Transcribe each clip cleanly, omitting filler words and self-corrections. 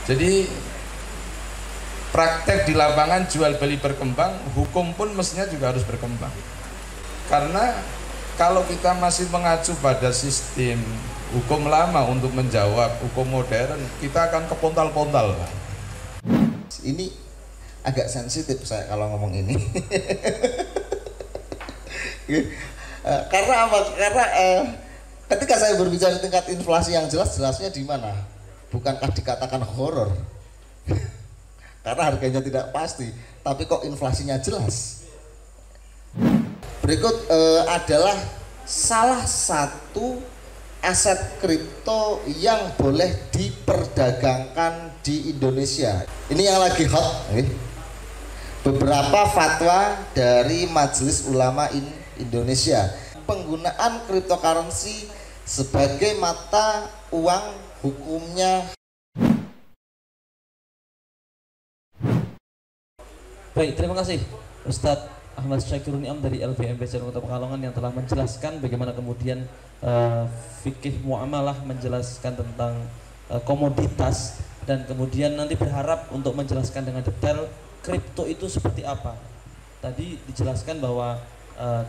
Jadi praktek di lapangan jual beli berkembang, hukum pun mestinya juga harus berkembang. Karena kalau kita masih mengacu pada sistem hukum lama untuk menjawab hukum modern, kita akan kepontal-pontal. Ini agak sensitif saya kalau ngomong ini. Karena apa? Karena ketika saya berbicara tingkat inflasi yang jelas-jelasnya di mana? Bukankah dikatakan horor? Karena harganya tidak pasti, tapi kok inflasinya jelas. Berikut adalah salah satu aset kripto yang boleh diperdagangkan di Indonesia. Ini yang lagi hot. Beberapa fatwa dari Majelis Ulama Indonesia. Penggunaan cryptocurrency sebagai mata uang hukumnya. Baik, terima kasih Ustadz Ahmad Syakirun Ni'am dari LBM BCN Kota Pekalongan yang telah menjelaskan bagaimana kemudian fikih muamalah, menjelaskan tentang komoditas, dan kemudian nanti berharap untuk menjelaskan dengan detail kripto itu seperti apa. Tadi dijelaskan bahwa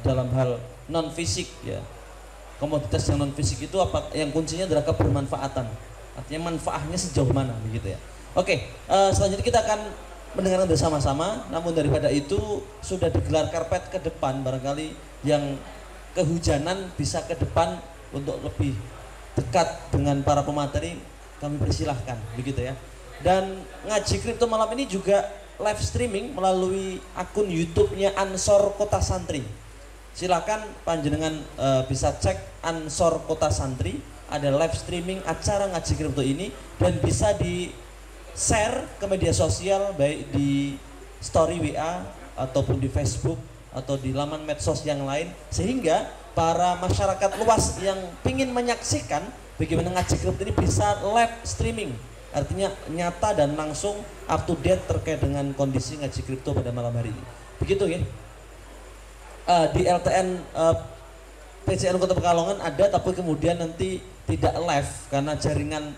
dalam hal non fisik, ya, komoditas yang non fisik itu apa yang kuncinya adalah kebermanfaatan, artinya manfaatnya sejauh mana, begitu ya. Oke, selanjutnya kita akan mendengarkan bersama-sama. Namun daripada itu sudah digelar karpet ke depan, barangkali yang kehujanan bisa ke depan untuk lebih dekat dengan para pemateri, kami persilahkan, begitu ya. Dan ngaji kripto malam ini juga live streaming melalui akun YouTube-nya Ansor Kota Santri. Silakan panjenengan bisa cek Ansor Kota Santri, ada live streaming acara ngaji kripto ini, dan bisa di share ke media sosial, baik di story WA ataupun di Facebook atau di laman medsos yang lain, sehingga para masyarakat luas yang ingin menyaksikan bagaimana ngaji kripto ini bisa live streaming, artinya nyata dan langsung up to date terkait dengan kondisi ngaji kripto pada malam hari ini. Begitu ya. Di LTN PCN Kota Pekalongan ada, tapi kemudian nanti tidak live karena jaringan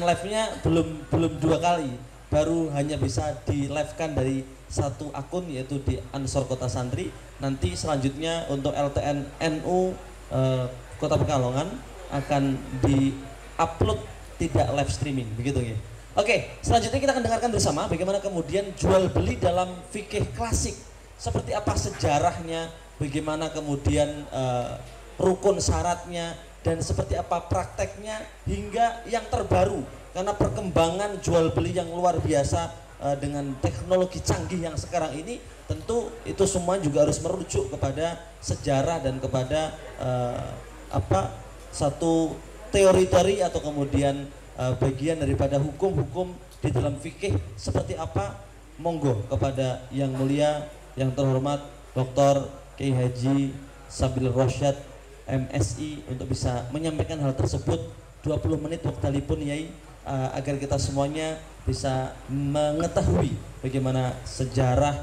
live-nya belum 2 kali, baru hanya bisa di live-kan dari satu akun, yaitu di Ansor Kota Santri. Nanti selanjutnya untuk LTN NU Kota Pekalongan akan di-upload tidak live streaming, begitu ya. Oke, selanjutnya kita akan dengarkan bersama bagaimana kemudian jual beli dalam fikih klasik, seperti apa sejarahnya, bagaimana kemudian rukun syaratnya, dan seperti apa prakteknya, hingga yang terbaru, karena perkembangan jual beli yang luar biasa dengan teknologi canggih yang sekarang ini, tentu itu semua juga harus merujuk kepada sejarah dan kepada satu teori-teori atau kemudian bagian daripada hukum-hukum di dalam fikih seperti apa. Monggo kepada yang mulia, yang terhormat Dr. Kiai Haji Sabil Rosyad MSI untuk bisa menyampaikan hal tersebut. 20 menit waktalipun Yai, agar kita semuanya bisa mengetahui bagaimana sejarah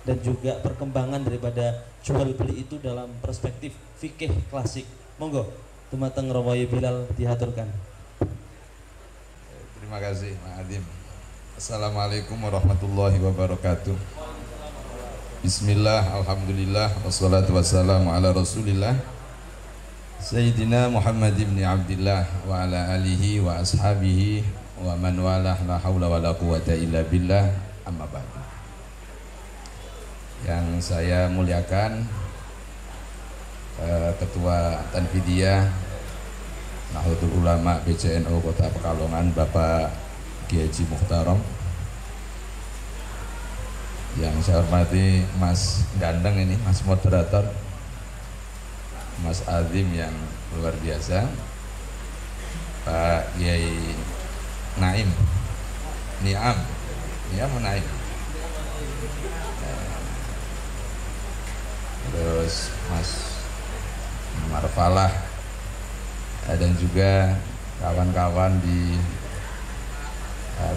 dan juga perkembangan daripada jual beli itu dalam perspektif fikih klasik. Monggo dumateng Rawayi Bilal dihaturkan. Terima kasih Pak Adim. Assalamualaikum warahmatullahi wabarakatuh. Bismillah, alhamdulillah, wassalatu wassalamu ala rasulillah Sayyidina Muhammad ibn Abdillah wa ala alihi wa ashabihi wa man walah, la hawla wa la quwata illa billah, amma ba'du. Yang saya muliakan Ketua Tanfidiyah Nahdlatul Ulama BCNU Kota Pekalongan, Bapak Kiai Haji Mukhtarom. Yang saya hormati Mas Gandeng ini, Mas Moderator, Mas Azim yang luar biasa, Pak Kiai Naim, Niam Naim, terus Mas Marfalah, dan juga kawan-kawan di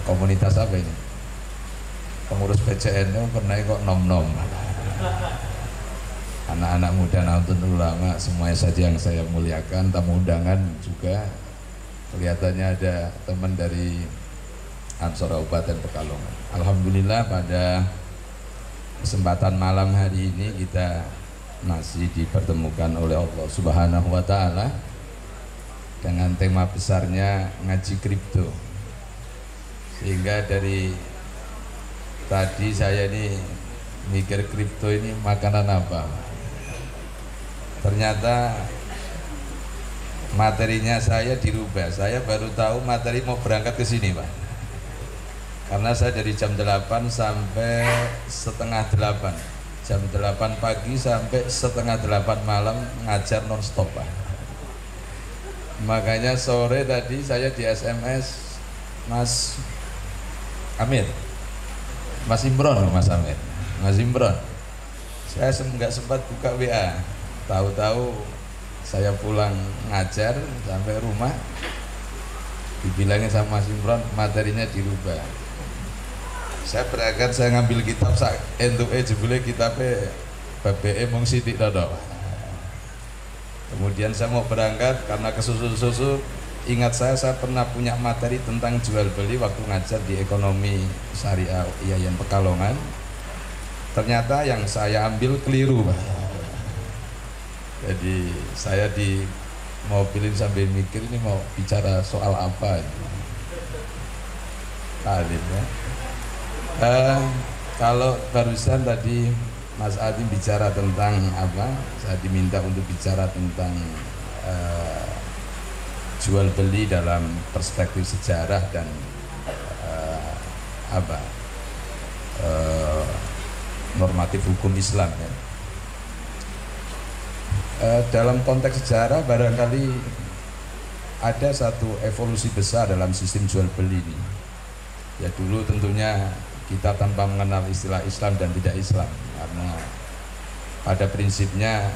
komunitas apa ini, pengurus PCN itu pernah kok nom-nom, anak-anak muda Nahdlatul Ulama semuanya saja yang saya muliakan, tamu undangan juga Kelihatannya ada teman dari Ansor Kabupaten Pekalongan. Alhamdulillah pada kesempatan malam hari ini kita masih dipertemukan oleh Allah Subhanahu wa Ta'ala dengan tema besarnya ngaji kripto. Sehingga dari tadi saya ini mikir kripto ini makanan apa. Ternyata materinya saya dirubah. Saya baru tahu materi mau berangkat ke sini, Pak. Karena saya dari jam 8 sampai setengah 8. Jam 8 pagi sampai setengah 8 malam ngajar non-stop, Pak. Makanya sore tadi saya di SMS Mas Amir, Mas Imron, Mas Amir, Mas Imron. Saya nggak sempat buka WA. Tahu-tahu saya pulang ngajar sampai rumah dibilangin sama Mas Imron materinya dirubah. Saya berangkat, saya ngambil kitab entuke jebule kitabe babeke mung sithik to. Kemudian saya mau berangkat karena kesusu-susu, ingat saya pernah punya materi tentang jual beli waktu ngajar di ekonomi syariah IAIN Pekalongan. Ternyata yang saya ambil keliru, Pak. Jadi saya di mobilin sambil mikir ini mau bicara soal apa ini. Alim ya. Kalau barusan tadi Mas Adi bicara tentang apa, saya diminta untuk bicara tentang jual beli dalam perspektif sejarah dan normatif hukum Islam ya. Dalam konteks sejarah barangkali ada satu evolusi besar dalam sistem jual beli ini. Ya dulu tentunya kita tanpa mengenal istilah Islam dan tidak Islam, karena pada prinsipnya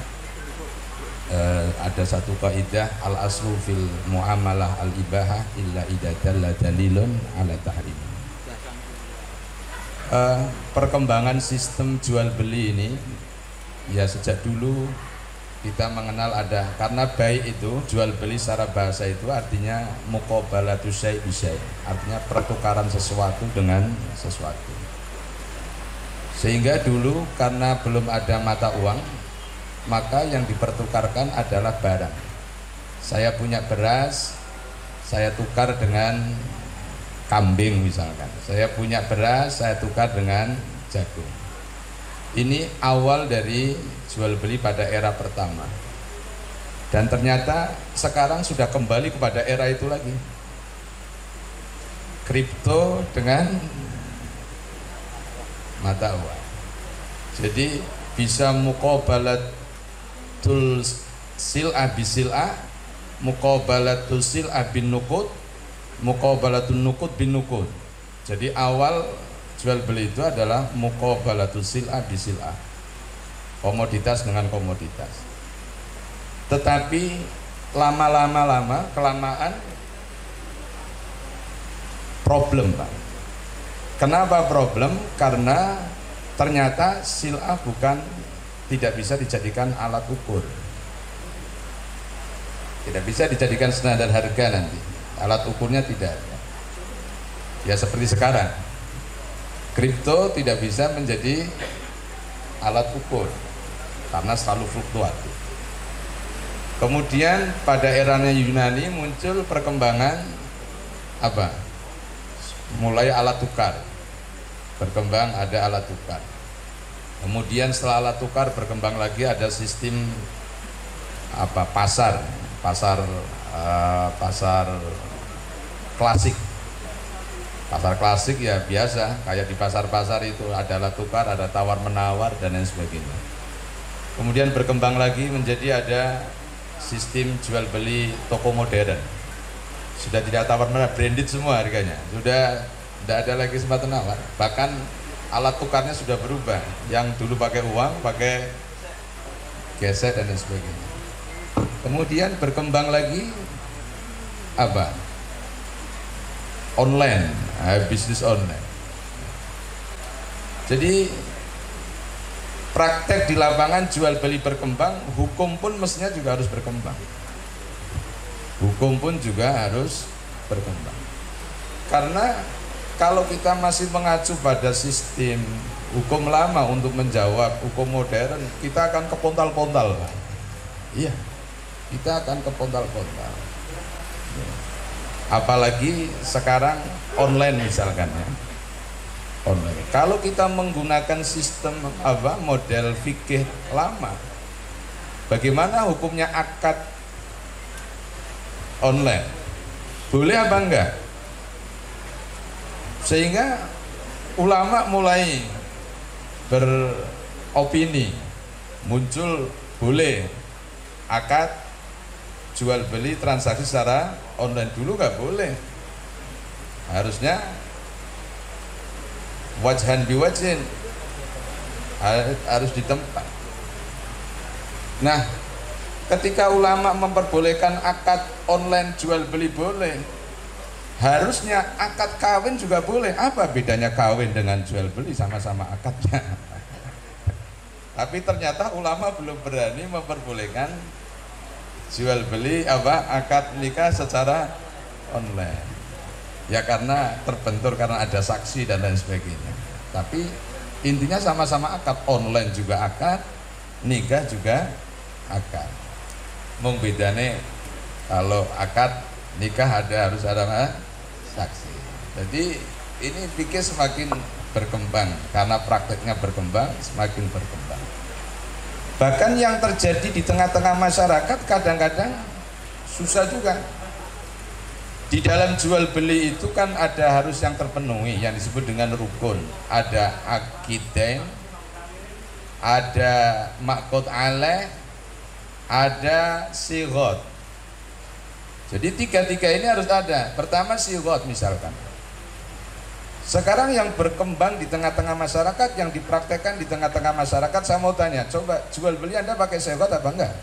ada satu kaidah al aslu fil muamalah al ibahah illa idza dalla dalilun ala tahrim. Perkembangan sistem jual beli ini ya sejak dulu kita mengenal ada, karena baik itu jual beli secara bahasa itu artinya muqabalatu syai' bi syai', artinya pertukaran sesuatu dengan sesuatu. Sehingga dulu karena belum ada mata uang, maka yang dipertukarkan adalah barang. Saya punya beras, saya tukar dengan kambing misalkan. Saya punya beras, saya tukar dengan jagung. Ini awal dari jual beli pada era pertama. Dan ternyata sekarang sudah kembali kepada era itu lagi. Kripto dengan mata uang. Jadi bisa muqabalatul sil'ah bisil'ah, muqabalatul sil'ah bin nuqud, muqabalatul nuqud bin nuqud. Jadi awal jual beli itu adalah muqabalatul sil'ah bisil'ah, komoditas dengan komoditas. Tetapi lama-lama kelamaan problem, Pak. Kenapa problem? Karena ternyata sil'ah tidak bisa dijadikan alat ukur, tidak bisa dijadikan standar harga nanti. Alat ukurnya tidak ada. Ya seperti sekarang kripto tidak bisa menjadi alat ukur karena selalu fluktuatif. Kemudian pada eranya Yunani muncul perkembangan apa? Mulai alat tukar. Berkembang ada alat tukar. Kemudian setelah alat tukar berkembang lagi ada sistem apa? Pasar klasik. Pasar klasik ya biasa, kayak di pasar-pasar itu ada alat tukar, ada tawar-menawar dan lain sebagainya. Kemudian berkembang lagi menjadi ada sistem jual beli toko modern. Sudah tidak tawar-menawar, branded semua harganya. Sudah tidak ada lagi sempat nawar. Bahkan alat tukarnya sudah berubah. Yang dulu pakai uang, pakai gesek dan lain sebagainya. Kemudian berkembang lagi apa? Online, bisnis online. Jadi praktek di lapangan jual beli berkembang, hukum pun mestinya juga harus berkembang. hukum pun juga harus berkembang. Karena kalau kita masih mengacu pada sistem hukum lama untuk menjawab hukum modern, kita akan kepontal-pontal. Iya, kita akan kepontal-pontal. Apalagi sekarang online misalkan ya. Online. Kalau kita menggunakan sistem model fikih lama, bagaimana hukumnya akad online? Boleh apa enggak? Sehingga ulama mulai beropini, muncul boleh akad jual beli transaksi secara online. Dulu nggak boleh, harusnya wajhan biwajhin, harus di tempat. Nah, ketika ulama memperbolehkan akad online jual beli boleh, harusnya akad kawin juga boleh. Apa bedanya kawin dengan jual beli? Sama-sama akadnya. Tapi ternyata ulama belum berani memperbolehkan jual beli akad nikah secara online. Ya karena terbentur, karena ada saksi dan lain sebagainya. Tapi intinya sama-sama akad, online juga akad, nikah juga akad. Membedane kalau akad nikah harus ada saksi. Jadi ini fikih semakin berkembang karena prakteknya berkembang, semakin berkembang. Bahkan yang terjadi di tengah-tengah masyarakat kadang-kadang susah juga. Di dalam jual beli itu kan ada harus yang terpenuhi yang disebut dengan rukun. Ada akidain, ada maqud alaih, ada sighot. Jadi tiga-tiga ini harus ada. Pertama sighot misalkan. Sekarang yang berkembang di tengah-tengah masyarakat, yang dipraktekkan di tengah-tengah masyarakat, saya mau tanya, coba jual beli Anda pakai sighot apa enggak?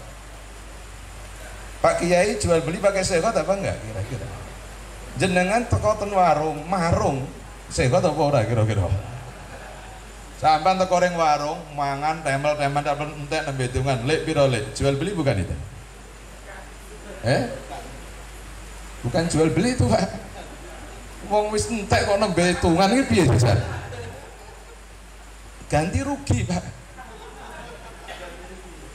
Pak Kiai jual beli pakai sighot apa enggak kira-kira? Jenengan teko ten warung, marung, sighot apa ora kira-kira? Sampai teko ring warung, mangan temel-temel entek nembe hitungan, lek piro lek? Jual beli bukan itu? Bukan jual beli itu, Pak. Wong wis entek kok nembe hitungan iki piye bisa? Ganti rugi, Pak.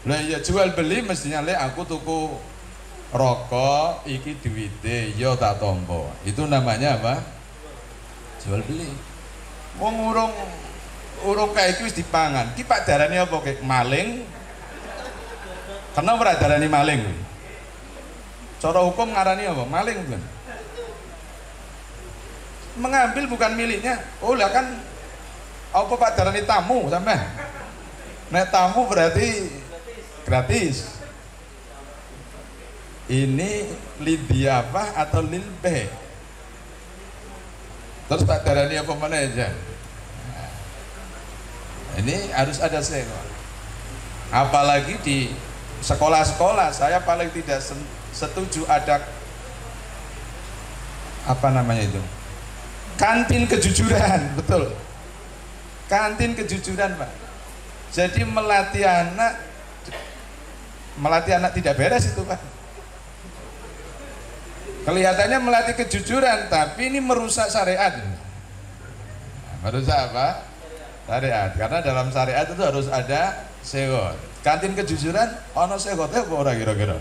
Lah ya jual beli mestinya lek aku tuku rokok iki duwite ya tak tompo. Itu namanya apa? Jual beli. Wong urung kae iki wis dipangan. Ki Pak darani apa kek? Maling. Kenapa ora darani maling? Cara hukum ngarani apa? Maling bukan? Mengambil bukan miliknya. Oh lah kan apa Pak darani tamu sampean? Nek tamu berarti gratis. Ini lidiyafah atau lilbe. Terus tak darani apa mana aja. Ini harus ada sewa. Apalagi di sekolah-sekolah, saya paling tidak setuju ada apa namanya itu, kantin kejujuran. Betul, kantin kejujuran, Pak. Jadi melatih anak tidak beres itu, Pak. Kelihatannya melatih kejujuran, tapi ini merusak syariat. Merusak apa? Syariat. Karena dalam syariat itu harus ada segot. Kantin kejujuran, ono segotnya apa ora kira-kira?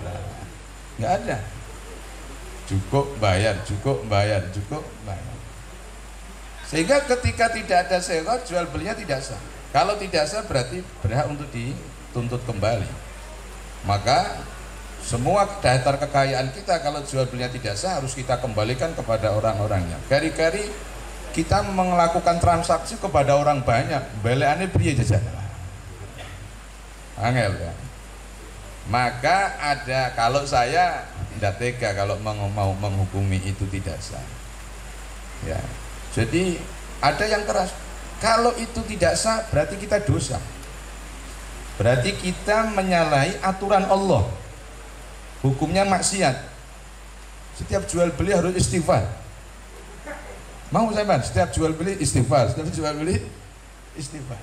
Nggak ada. Cukup bayar, cukup bayar, cukup bayar. Sehingga ketika tidak ada segot, jual belinya tidak sah. Kalau tidak sah berarti berhak untuk dituntut kembali. Maka semua daftar kekayaan kita kalau jual belinya tidak sah harus kita kembalikan kepada orang-orangnya. Kari-kari kita melakukan transaksi kepada orang banyak, beleane priye jajan. Angel ya. Maka ada, kalau saya tidak tega kalau mau menghukumi itu tidak sah. Ya. Jadi ada yang keras. Kalau itu tidak sah berarti kita dosa. Berarti kita menyalahi aturan Allah. Hukumnya maksiat. Setiap jual beli harus istighfar. Mau saya Mas, setiap jual beli istighfar, setiap jual beli istighfar.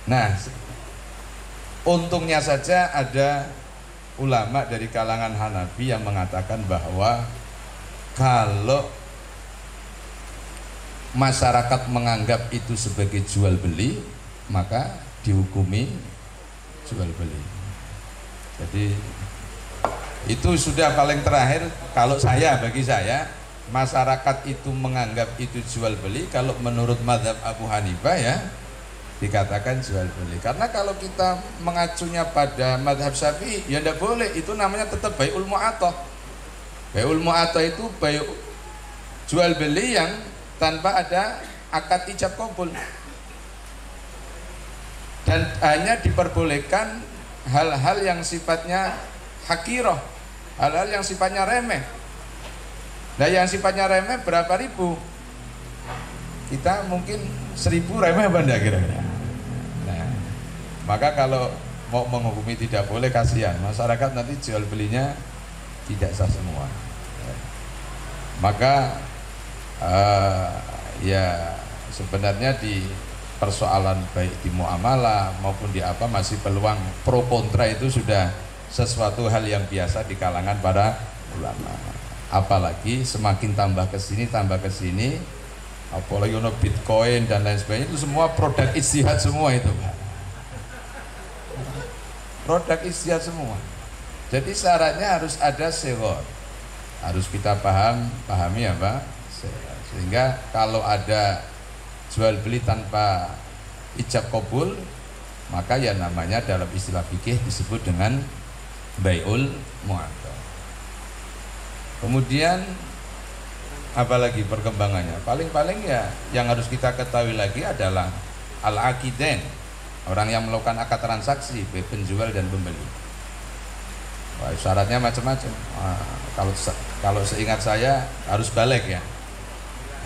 Nah, untungnya saja ada ulama dari kalangan Hanafi yang mengatakan bahwa kalau masyarakat menganggap itu sebagai jual beli, maka dihukumi jual beli. Jadi itu sudah paling terakhir. Kalau bagi saya masyarakat itu menganggap itu jual beli, kalau menurut mazhab Abu Hanifah ya dikatakan jual beli. Karena kalau kita mengacunya pada mazhab Syafi'i ya tidak boleh, itu namanya tetap bai'ul mu'athah. Bai'ul mu'athah itu jual beli yang tanpa ada akad ijab qabul, dan hanya diperbolehkan hal-hal yang sifatnya hakirah, hal-hal yang sifatnya remeh. Nah yang sifatnya remeh berapa ribu? Kita mungkin 1000 remeh apa enggak kira-kira? Nah, maka kalau mau menghukumi tidak boleh, kasihan masyarakat nanti jual belinya tidak sah semua. Maka ya sebenarnya di persoalan baik di muamalah maupun di apa, masih peluang pro kontra itu sudah sesuatu hal yang biasa di kalangan para ulama. Apalagi semakin tambah ke sini, apalagi ono Bitcoin dan lain sebagainya, itu semua produk ijtihad semua itu, produk ijtihad semua. Jadi syaratnya harus ada sihor, harus kita pahami apa, sehingga kalau ada jual beli tanpa ijab qabul, maka ya namanya dalam istilah fikih disebut dengan bai'ul mu'athah. Kemudian apalagi perkembangannya, paling ya yang harus kita ketahui lagi adalah al-aqidain, orang yang melakukan akad transaksi baik penjual dan pembeli. Wah, syaratnya macam-macam. Kalau seingat saya harus balik ya,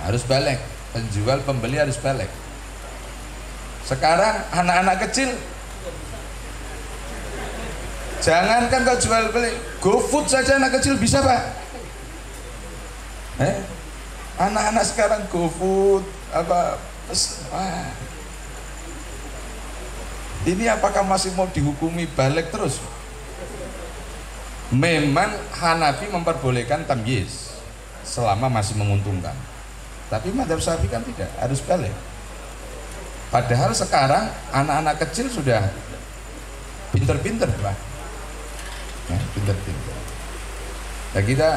harus balik, penjual pembeli harus balik. Sekarang anak-anak kecil, jangankan kau jual beli, GoFood saja anak kecil bisa pak. Anak-anak sekarang GoFood apa? Ini apakah masih mau dihukumi balik terus? Memang Hanafi memperbolehkan tamyiz selama masih menguntungkan, tapi mazhab Syafi'i kan tidak, harus balik. Padahal sekarang anak-anak kecil sudah pinter-pinter Pak, ya, pinter-pinter. Nah kita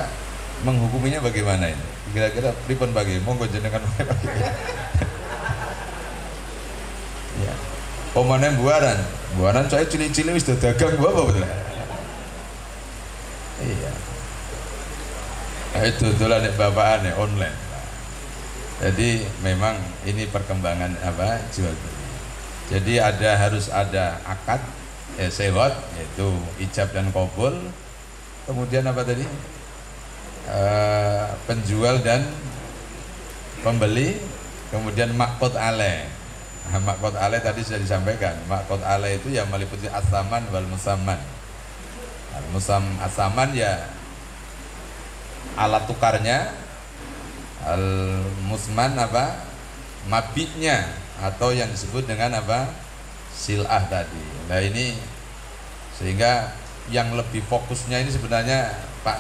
menghukuminya bagaimana ini? Kira-kira pripun bagi? Monggo jenengan. Ya. Omane buaran saya cilik-cilik wis dagang apa betul? Iya. Itu dolan bapakane online. Jadi memang ini perkembangan apa, jual beli. Jadi harus ada akad sehot, yaitu ijab dan qabul. Kemudian apa tadi? Penjual dan pembeli. Kemudian maqud alaih. Maqud alaih tadi sudah disampaikan. Maqud alaih itu yang meliputi as-saman wal musamman. As-saman ya alat tukarnya, al-musman apa, mabitnya, atau yang disebut dengan apa, sil'ah tadi. Nah ini sehingga yang lebih fokusnya ini sebenarnya Pak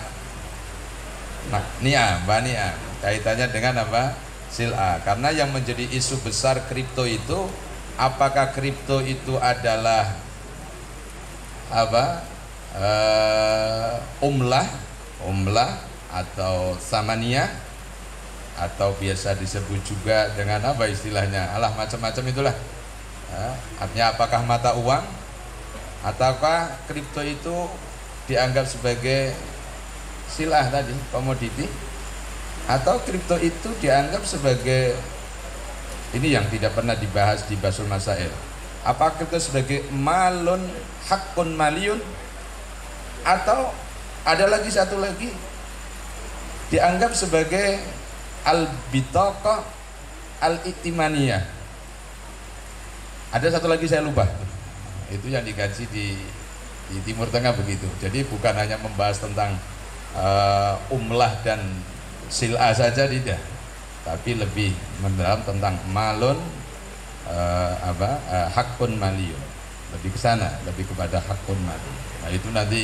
Mbak Nia, kaitannya dengan apa, sil'ah. Karena yang menjadi isu besar kripto itu, apakah kripto itu adalah apa, umlah atau samaniyah, atau biasa disebut juga dengan apa istilahnya, macam-macam itulah. Artinya apakah mata uang, ataukah kripto itu dianggap sebagai silah tadi, komoditi, atau kripto itu dianggap sebagai ini yang tidak pernah dibahas di Basul Masail, apakah kripto sebagai malun hakun maliyun, atau ada lagi satu lagi dianggap sebagai al-bitaqah al-iktimaniyah. Ada satu lagi saya lupa, itu yang dikaji di Timur Tengah begitu. Jadi bukan hanya membahas tentang umlah dan sil'ah saja tidak, tapi lebih mendalam tentang malun hakun maliyun, lebih ke sana, lebih kepada hakun maliyun. Nah itu nanti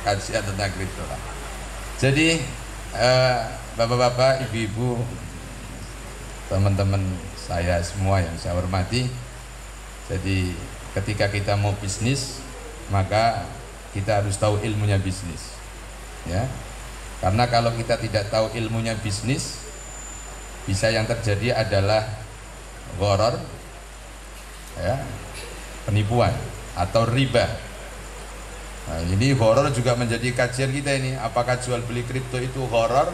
kajian tentang kripto lah. Jadi bapak-bapak, ibu-ibu, teman-teman saya semua yang saya hormati, jadi ketika kita mau bisnis maka kita harus tahu ilmunya bisnis, ya. Karena kalau kita tidak tahu ilmunya bisnis, bisa yang terjadi adalah gharar, ya, penipuan atau riba. Nah, ini gharar juga menjadi kajian kita ini. Apakah jual beli kripto itu gharar?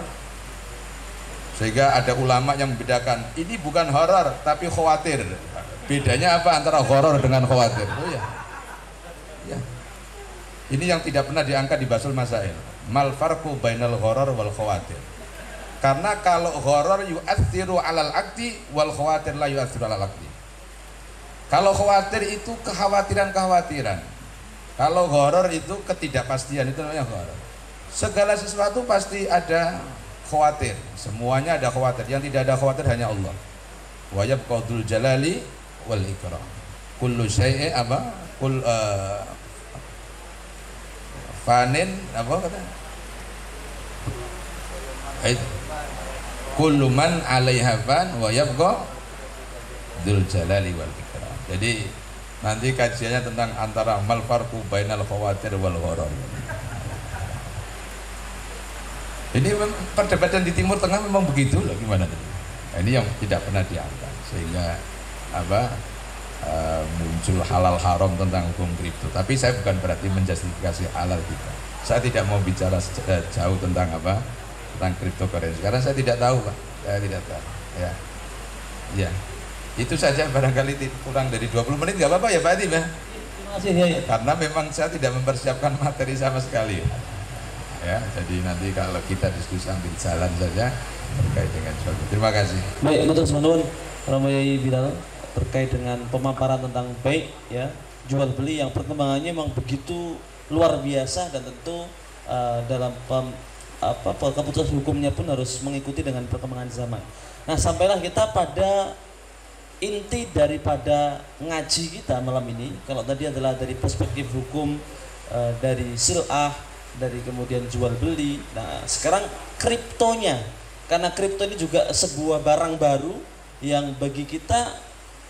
Sehingga ada ulama yang membedakan, ini bukan gharar tapi khawatir. Bedanya apa antara gharar dengan khawatir? Oh ya. Ya. Ini yang tidak pernah diangkat di Basul Masail. Mal farqu bainal gharar wal khawatir. Karena kalau gharar yu'athiru 'alal 'aqdi wal khawatir la yu'athiru 'alal 'aqdi. Kalau khawatir itu kekhawatiran-kekhawatiran. Kalau gharar itu ketidakpastian, itu namanya gharar. Segala sesuatu pasti ada khawatir, semuanya ada khawatir. Yang tidak ada khawatir hanya Allah. Wa yabqa dzul jalali wal ikram. Kullu syai'in apa? Fanin apa kata? Kullu man 'alaiha fan wa yabqa dzul jalali wal ikram. Jadi nanti kajiannya tentang antara mal farqu bainal khawatir wal gharar. Ini perdebatan di Timur Tengah memang begitu loh, gimana tadi? Nah, ini yang tidak pernah diangkat, sehingga muncul halal haram tentang hukum kripto. Tapi saya bukan berarti menjustifikasi halal kita. Saya tidak mau bicara jauh tentang tentang cryptocurrency karena saya tidak tahu, Pak. Saya tidak tahu. Ya. Ya. Itu saja, barangkali kurang dari 20 menit nggak apa-apa ya Pak Adim ya. Terima kasih ya. Karena memang saya tidak mempersiapkan materi sama sekali. Ya, jadi nanti kalau kita diskusi ambil jalan saja terkait dengan suatu. Terima kasih. Baik, matur nuwun Romoyai Bilal terkait dengan pemaparan tentang baik ya jual beli yang perkembangannya memang begitu luar biasa dan tentu dalam keputusan hukumnya pun harus mengikuti dengan perkembangan zaman. Nah, sampailah kita pada inti daripada ngaji kita malam ini. Kalau tadi adalah dari perspektif hukum, dari sil'ah, dari kemudian jual beli. Nah, sekarang kriptonya, karena kripto ini juga sebuah barang baru yang bagi kita,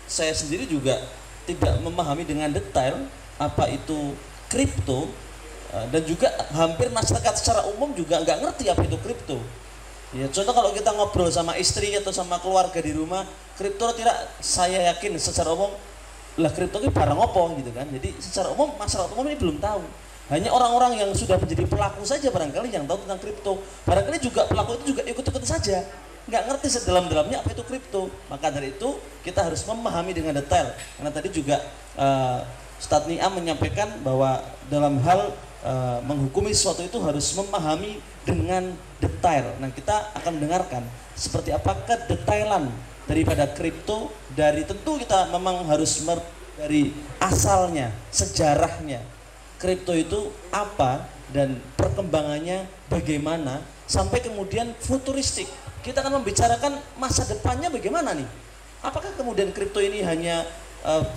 saya sendiri juga tidak memahami dengan detail apa itu kripto, dan juga hampir masyarakat secara umum juga nggak ngerti apa itu kripto. Ya, contoh kalau kita ngobrol sama istri atau sama keluarga di rumah, kripto tidak, saya yakin secara umum lah kripto itu barang apa gitu kan. Jadi secara umum masyarakat umum ini belum tahu. Hanya orang-orang yang sudah menjadi pelaku saja barangkali yang tahu tentang kripto. Barangkali juga pelaku itu juga ikut-ikut saja, nggak ngerti sedalam-dalamnya apa itu kripto. Maka dari itu kita harus memahami dengan detail. Karena tadi juga Ustadz Niam menyampaikan bahwa dalam hal menghukumi sesuatu itu harus memahami dengan detail. Nah, kita akan mendengarkan seperti apa kedetailan daripada kripto, dari tentu kita memang harus dari asalnya, sejarahnya. Kripto itu apa dan perkembangannya bagaimana sampai kemudian futuristik. Kita akan membicarakan masa depannya bagaimana nih. Apakah kemudian kripto ini hanya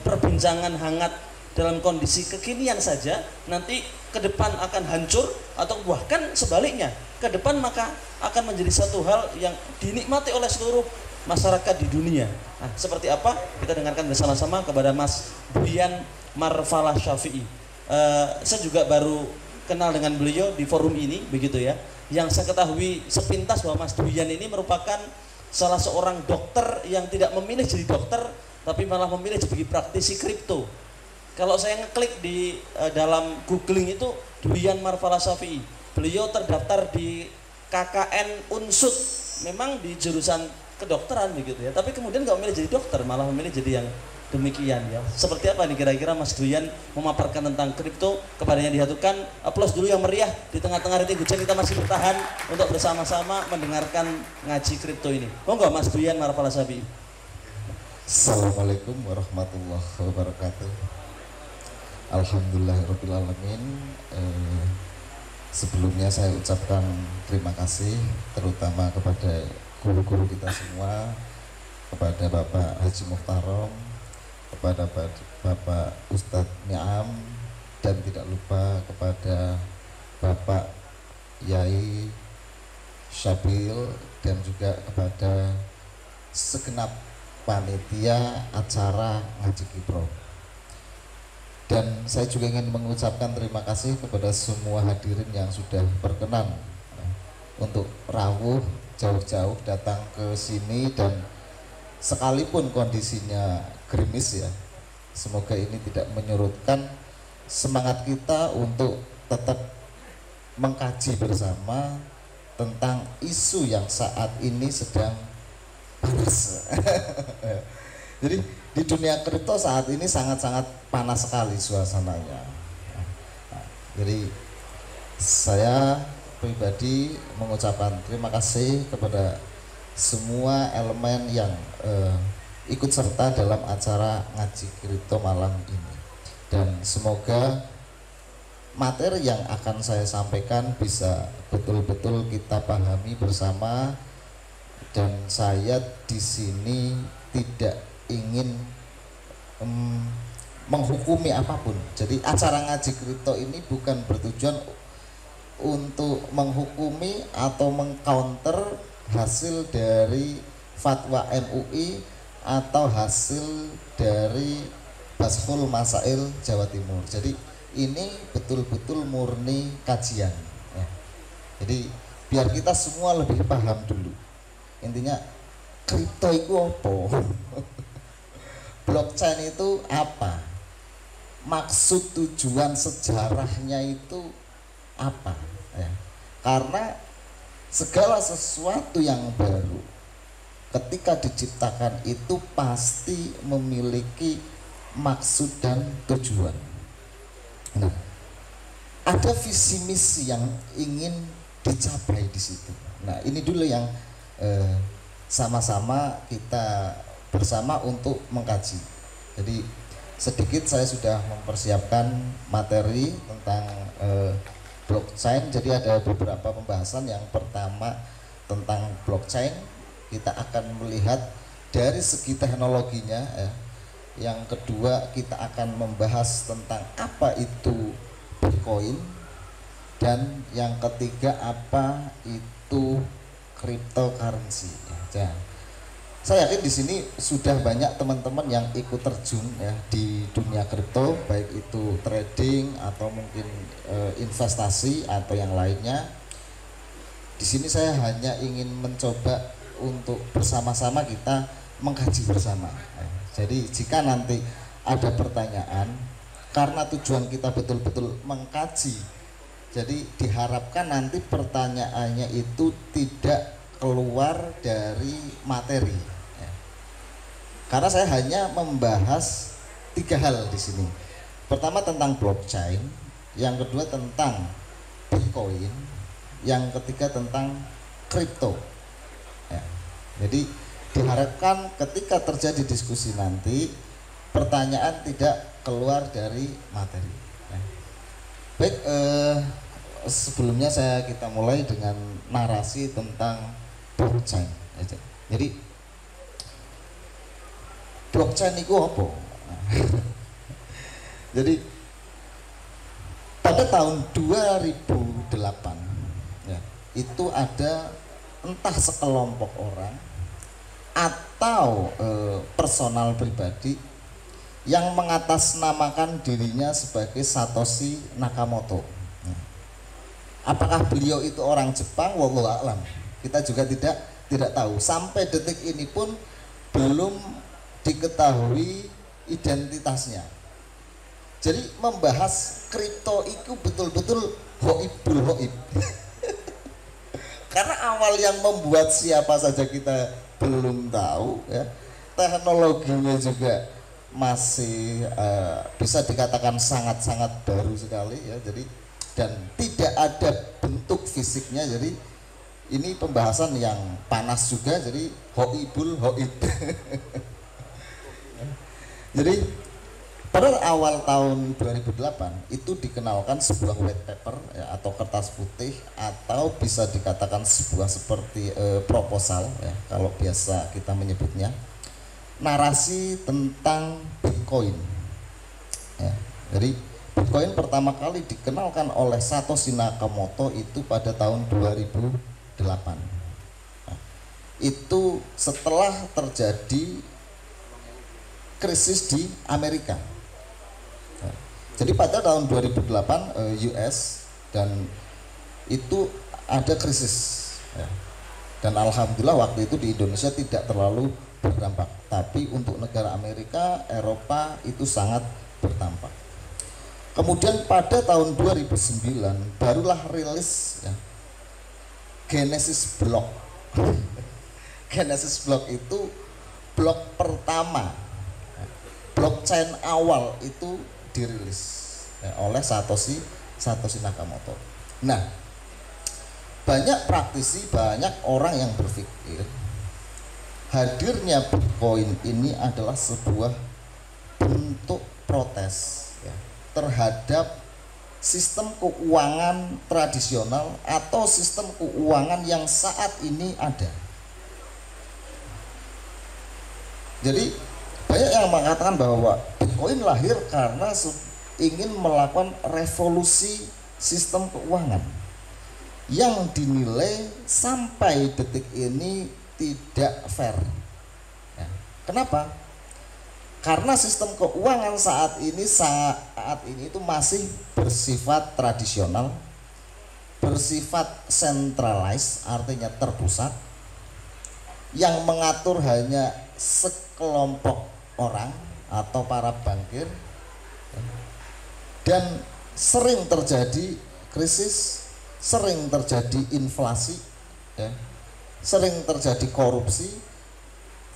perbincangan hangat dalam kondisi kekinian saja, nanti ke depan akan hancur, atau bahkan sebaliknya, ke depan maka akan menjadi satu hal yang dinikmati oleh seluruh masyarakat di dunia. Nah, seperti apa? Kita dengarkan bersama-sama kepada Mas Buyan Marfalah Syafi'i. Saya juga baru kenal dengan beliau di forum ini, begitu ya. Yang saya ketahui sepintas bahwa Mas Buyan ini merupakan salah seorang dokter yang tidak memilih jadi dokter, tapi malah memilih sebagai praktisi kripto. Kalau saya ngeklik di dalam googling itu Buyan Marfalah Syafi'i, beliau terdaftar di KKN Unsud, memang di jurusan kedokteran begitu ya. Tapi kemudian nggak memilih jadi dokter, malah memilih jadi yang demikian ya. Seperti apa nih kira-kira Mas Buyan memaparkan tentang kripto? Kepadanya dihaturkan aplaus dulu yang meriah. Di tengah-tengah rintik hujan kita masih bertahan untuk bersama-sama mendengarkan ngaji kripto ini. Monggo Mas Buyan Marfalah Syafi'i. Assalamualaikum warahmatullahi wabarakatuh. Alhamdulillahirrahmanirrahim. Sebelumnya saya ucapkan terima kasih terutama kepada guru-guru kita semua, kepada Bapak Haji Muhtarom, kepada Bapak Ustadz Niam, dan tidak lupa kepada Bapak Yai Syabil dan juga kepada segenap panitia acara Ngaji Kipro. Dan saya juga ingin mengucapkan terima kasih kepada semua hadirin yang sudah berkenan untuk rawuh jauh-jauh datang ke sini, dan sekalipun kondisinya gerimis ya, semoga ini tidak menyurutkan semangat kita untuk tetap mengkaji bersama tentang isu yang saat ini sedang panas. Jadi di dunia kripto saat ini sangat-sangat panas sekali suasananya. Jadi saya pribadi mengucapkan terima kasih kepada semua elemen yang ikut serta dalam acara Ngaji Kripto malam ini, dan semoga materi yang akan saya sampaikan bisa betul-betul kita pahami bersama. Dan saya di sini tidak ingin menghukumi apapun. Jadi acara Ngaji Kripto ini bukan bertujuan untuk menghukumi atau mengcounter hasil dari fatwa MUI atau hasil dari Bashul Masail Jawa Timur. Jadi ini betul-betul murni kajian ya. Jadi biar kita semua lebih paham dulu, intinya kripto itu apa, blockchain itu apa, maksud tujuan sejarahnya itu apa ya. Karena segala sesuatu yang baru ketika diciptakan itu pasti memiliki maksud dan tujuan. Nah, ada visi misi yang ingin dicapai di situ. Nah, ini dulu yang sama-sama kita bersama untuk mengkaji. Jadi sedikit saya sudah mempersiapkan materi tentang blockchain. Jadi ada beberapa pembahasan. Yang pertama tentang blockchain, kita akan melihat dari segi teknologinya ya. Yang kedua kita akan membahas tentang apa itu Bitcoin, dan yang ketiga apa itu cryptocurrency ya. Saya yakin di sini sudah banyak teman-teman yang ikut terjun ya di dunia kripto, baik itu trading atau mungkin investasi atau yang lainnya. Di sini saya hanya ingin mencoba untuk bersama-sama kita mengkaji bersama. Jadi jika nanti ada pertanyaan, karena tujuan kita betul-betul mengkaji, jadi diharapkan nanti pertanyaannya itu tidak keluar dari materi ya. Karena saya hanya membahas 3 hal di sini. Pertama tentang blockchain, yang kedua tentang Bitcoin, yang ketiga tentang kripto ya. Jadi diharapkan ketika terjadi diskusi nanti pertanyaan tidak keluar dari materi ya. Baik, sebelumnya kita mulai dengan narasi tentang blockchain aja. Jadi blockchain itu apa? Jadi pada tahun 2008 ya, itu ada entah sekelompok orang atau personal pribadi yang mengatasnamakan dirinya sebagai Satoshi Nakamoto. Apakah beliau itu orang Jepang? Wallahu a'lam. Kita juga tidak tahu. Sampai detik ini pun belum diketahui identitasnya. Jadi membahas kripto itu betul-betul hoibul hoib. Karena awal yang membuat siapa saja kita belum tahu ya. Teknologinya juga masih bisa dikatakan sangat-sangat baru sekali ya. Jadi dan tidak ada bentuk fisiknya. Jadi ini pembahasan yang panas juga. Jadi hoibul hoib. Jadi pada awal tahun 2008 itu dikenalkan sebuah white paper ya, atau kertas putih, atau bisa dikatakan sebuah seperti proposal ya, kalau biasa kita menyebutnya, narasi tentang Bitcoin ya. Jadi Bitcoin pertama kali dikenalkan oleh Satoshi Nakamoto itu pada tahun 2008. Nah, itu setelah terjadi krisis di Amerika. Nah, jadi pada tahun 2008 US dan itu ada krisis. Ya. Dan alhamdulillah waktu itu di Indonesia tidak terlalu berdampak. Tapi untuk negara Amerika, Eropa itu sangat berdampak. Kemudian pada tahun 2009 barulah rilis ya, Genesis Block. Genesis Block itu blok pertama, blockchain awal itu dirilis ya, oleh Satoshi Nakamoto. Nah, banyak praktisi, banyak orang yang berpikir hadirnya Bitcoin ini adalah sebuah bentuk protes terhadap sistem keuangan tradisional atau sistem keuangan yang saat ini ada. Jadi banyak yang mengatakan bahwa Bitcoin lahir karena ingin melakukan revolusi sistem keuangan yang dinilai sampai detik ini tidak fair. Ya. Kenapa? Karena sistem keuangan saat ini itu masih bersifat tradisional, bersifat centralized, artinya terpusat, yang mengatur hanya sekelompok orang atau para bankir, dan sering terjadi krisis, sering terjadi inflasi, ya, sering terjadi korupsi,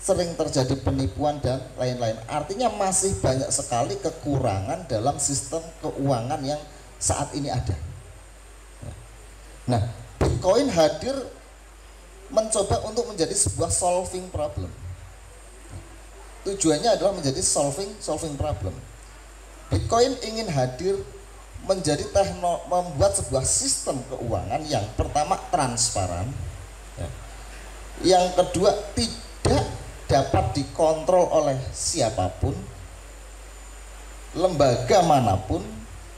sering terjadi penipuan dan lain-lain. Artinya masih banyak sekali kekurangan dalam sistem keuangan yang saat ini ada. Nah, Bitcoin hadir mencoba untuk menjadi sebuah solving problem. Tujuannya adalah menjadi solving problem. Bitcoin ingin hadir menjadi membuat sebuah sistem keuangan yang pertama transparan, ya. Yang kedua tidak dapat dikontrol oleh siapapun, lembaga manapun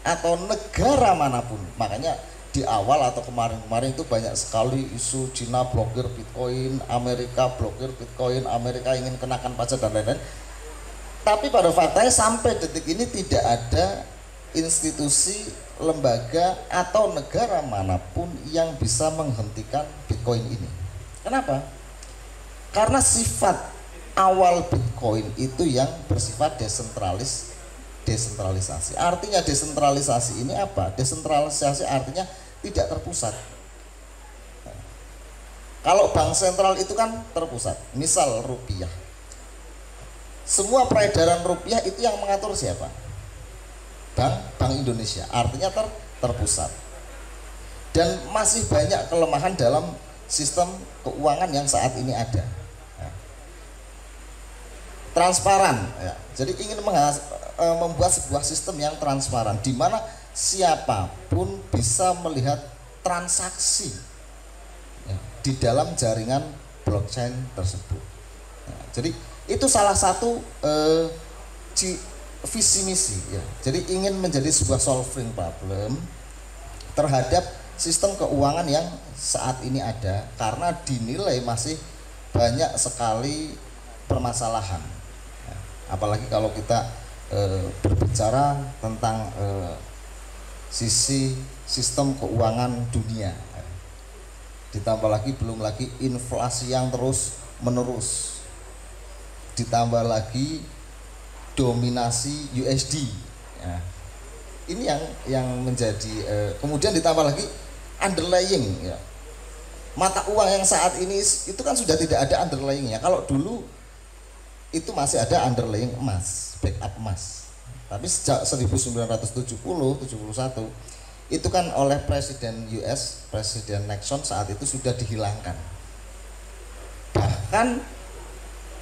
atau negara manapun. Makanya di awal atau kemarin-kemarin itu banyak sekali isu Cina blokir Bitcoin, Amerika blokir Bitcoin, Amerika ingin kenakan pajak dan lain-lain. Tapi pada faktanya sampai detik ini tidak ada institusi, lembaga atau negara manapun yang bisa menghentikan Bitcoin ini. Kenapa? Karena sifat awal Bitcoin itu yang bersifat desentralisasi. Artinya desentralisasi ini apa? Desentralisasi artinya tidak terpusat. Kalau bank sentral itu kan terpusat. Misal rupiah. Semua peredaran rupiah itu yang mengatur siapa? Bank Indonesia. Artinya terpusat. Dan masih banyak kelemahan dalam sistem keuangan yang saat ini ada. Transparan, ya. Jadi ingin membuat sebuah sistem yang transparan, di mana siapapun bisa melihat transaksi ya, di dalam jaringan blockchain tersebut. Ya, jadi itu salah satu visi misi. Ya. Jadi ingin menjadi sebuah solving problem terhadap sistem keuangan yang saat ini ada, karena dinilai masih banyak sekali permasalahan. Apalagi kalau kita berbicara tentang sisi sistem keuangan dunia, ditambah lagi belum lagi inflasi yang terus menerus, ditambah lagi dominasi USD ya. Ini yang menjadi kemudian ditambah lagi underlying ya, mata uang yang saat ini itu kan sudah tidak ada underlyingnya. Kalau dulu itu masih ada underlying emas, backup emas. Tapi sejak 1970-71 itu kan oleh Presiden US, Presiden Nixon saat itu sudah dihilangkan. Bahkan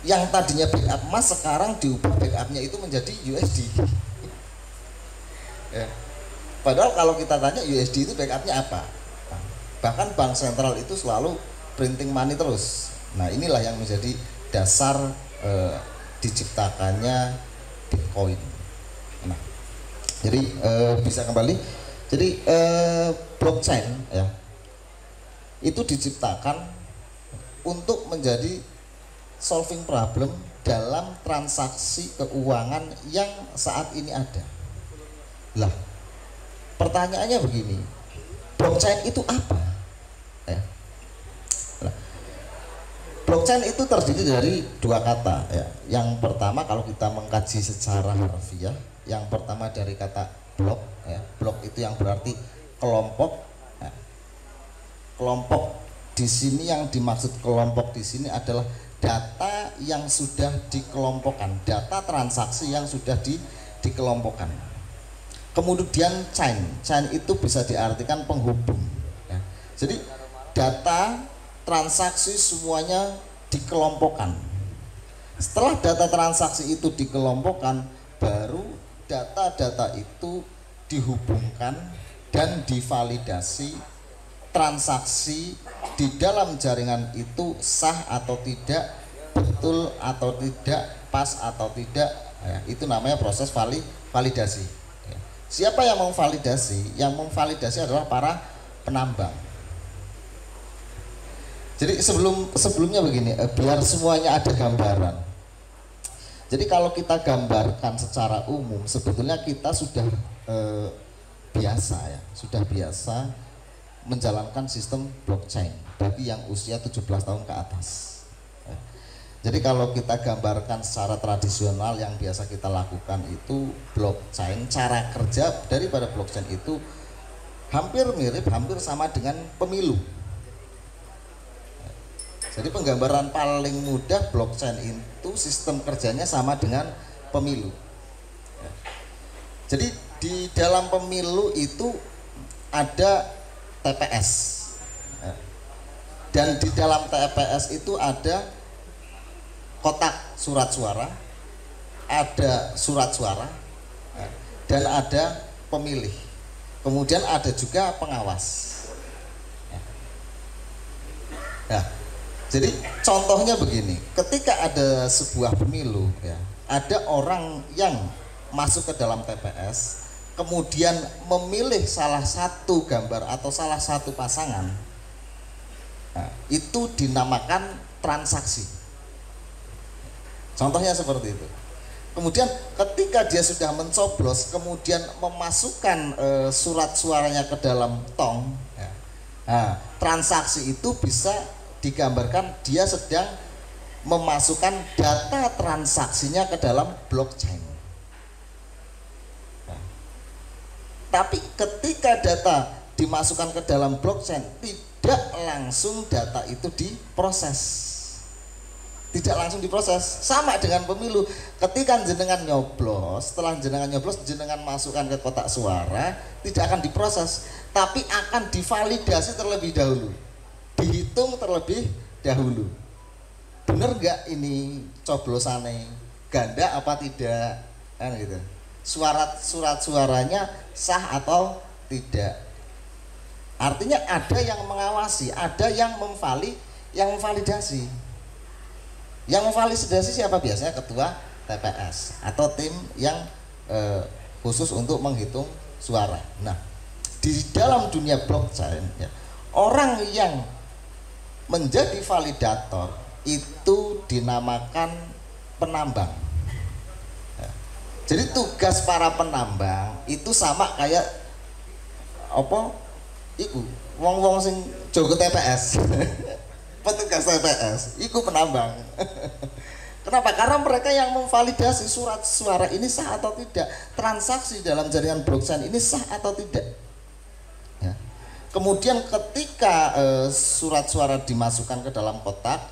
yang tadinya backup emas sekarang diubah backupnya itu menjadi USD. Ya. Padahal kalau kita tanya USD itu backupnya apa? Bahkan bank sentral itu selalu printing money terus. Nah, inilah yang menjadi dasar diciptakannya Bitcoin. Nah, Jadi bisa kembali. Jadi blockchain ya itu diciptakan untuk menjadi solving problem dalam transaksi keuangan yang saat ini ada. Lah, pertanyaannya begini, blockchain itu apa? Ya. Nah, blockchain itu terdiri dari dua kata ya. Yang pertama kalau kita mengkaji secara harfiah, yang pertama dari kata block ya. Block itu yang berarti kelompok. Ya. Kelompok di sini yang dimaksud kelompok di sini adalah data yang sudah dikelompokkan, data transaksi yang sudah dikelompokkan. Kemudian chain itu bisa diartikan penghubung. Ya. Jadi data transaksi semuanya dikelompokkan. Setelah data transaksi itu dikelompokkan, baru data-data itu dihubungkan dan divalidasi. Transaksi di dalam jaringan itu sah atau tidak, betul atau tidak, pas atau tidak, ya, itu namanya proses validasi. Ya. Siapa yang memvalidasi? Yang memvalidasi adalah para penambang. Jadi sebelumnya begini, biar semuanya ada gambaran. Jadi kalau kita gambarkan secara umum, sebetulnya kita sudah biasa ya, sudah biasa menjalankan sistem blockchain bagi yang usia 17 tahun ke atas. Jadi kalau kita gambarkan secara tradisional yang biasa kita lakukan itu blockchain, cara kerja daripada blockchain itu hampir mirip, hampir sama dengan pemilu. Jadi penggambaran paling mudah blockchain itu sistem kerjanya sama dengan pemilu. Jadi di dalam pemilu itu ada TPS dan di dalam TPS itu ada kotak surat suara, ada surat suara, dan ada pemilih, kemudian ada juga pengawas. Nah, jadi contohnya begini, ketika ada sebuah pemilu ya, ada orang yang masuk ke dalam TPS kemudian memilih salah satu gambar atau salah satu pasangan, nah, itu dinamakan transaksi. Contohnya seperti itu. Kemudian ketika dia sudah mencoblos, kemudian memasukkan surat suaranya ke dalam tong, ya, nah, transaksi itu bisa digambarkan dia sedang memasukkan data transaksinya ke dalam blockchain. Tapi ketika data dimasukkan ke dalam blockchain, tidak langsung data itu diproses. Tidak langsung diproses. Sama dengan pemilu. Ketika jenengan nyoblos, setelah jenengan nyoblos, jenengan masukkan ke kotak suara, tidak akan diproses, tapi akan divalidasi terlebih dahulu. Dihitung terlebih dahulu. Bener gak ini coblosannya ganda apa tidak? Kan gitu. Surat suaranya sah atau tidak. Artinya ada yang mengawasi, ada yang memvalidasi. Yang memvalidasi siapa? Biasanya ketua TPS atau tim yang khusus untuk menghitung suara. Nah, di dalam dunia blockchain ya, orang yang menjadi validator itu dinamakan penambang. Jadi tugas para penambang itu sama kayak apa? Iku wong-wong sing jogo TPS. Petugas TPS, iku penambang. Kenapa? Karena mereka yang memvalidasi surat suara ini sah atau tidak, transaksi dalam jaringan blockchain ini sah atau tidak. Ya. Kemudian ketika surat suara dimasukkan ke dalam kotak,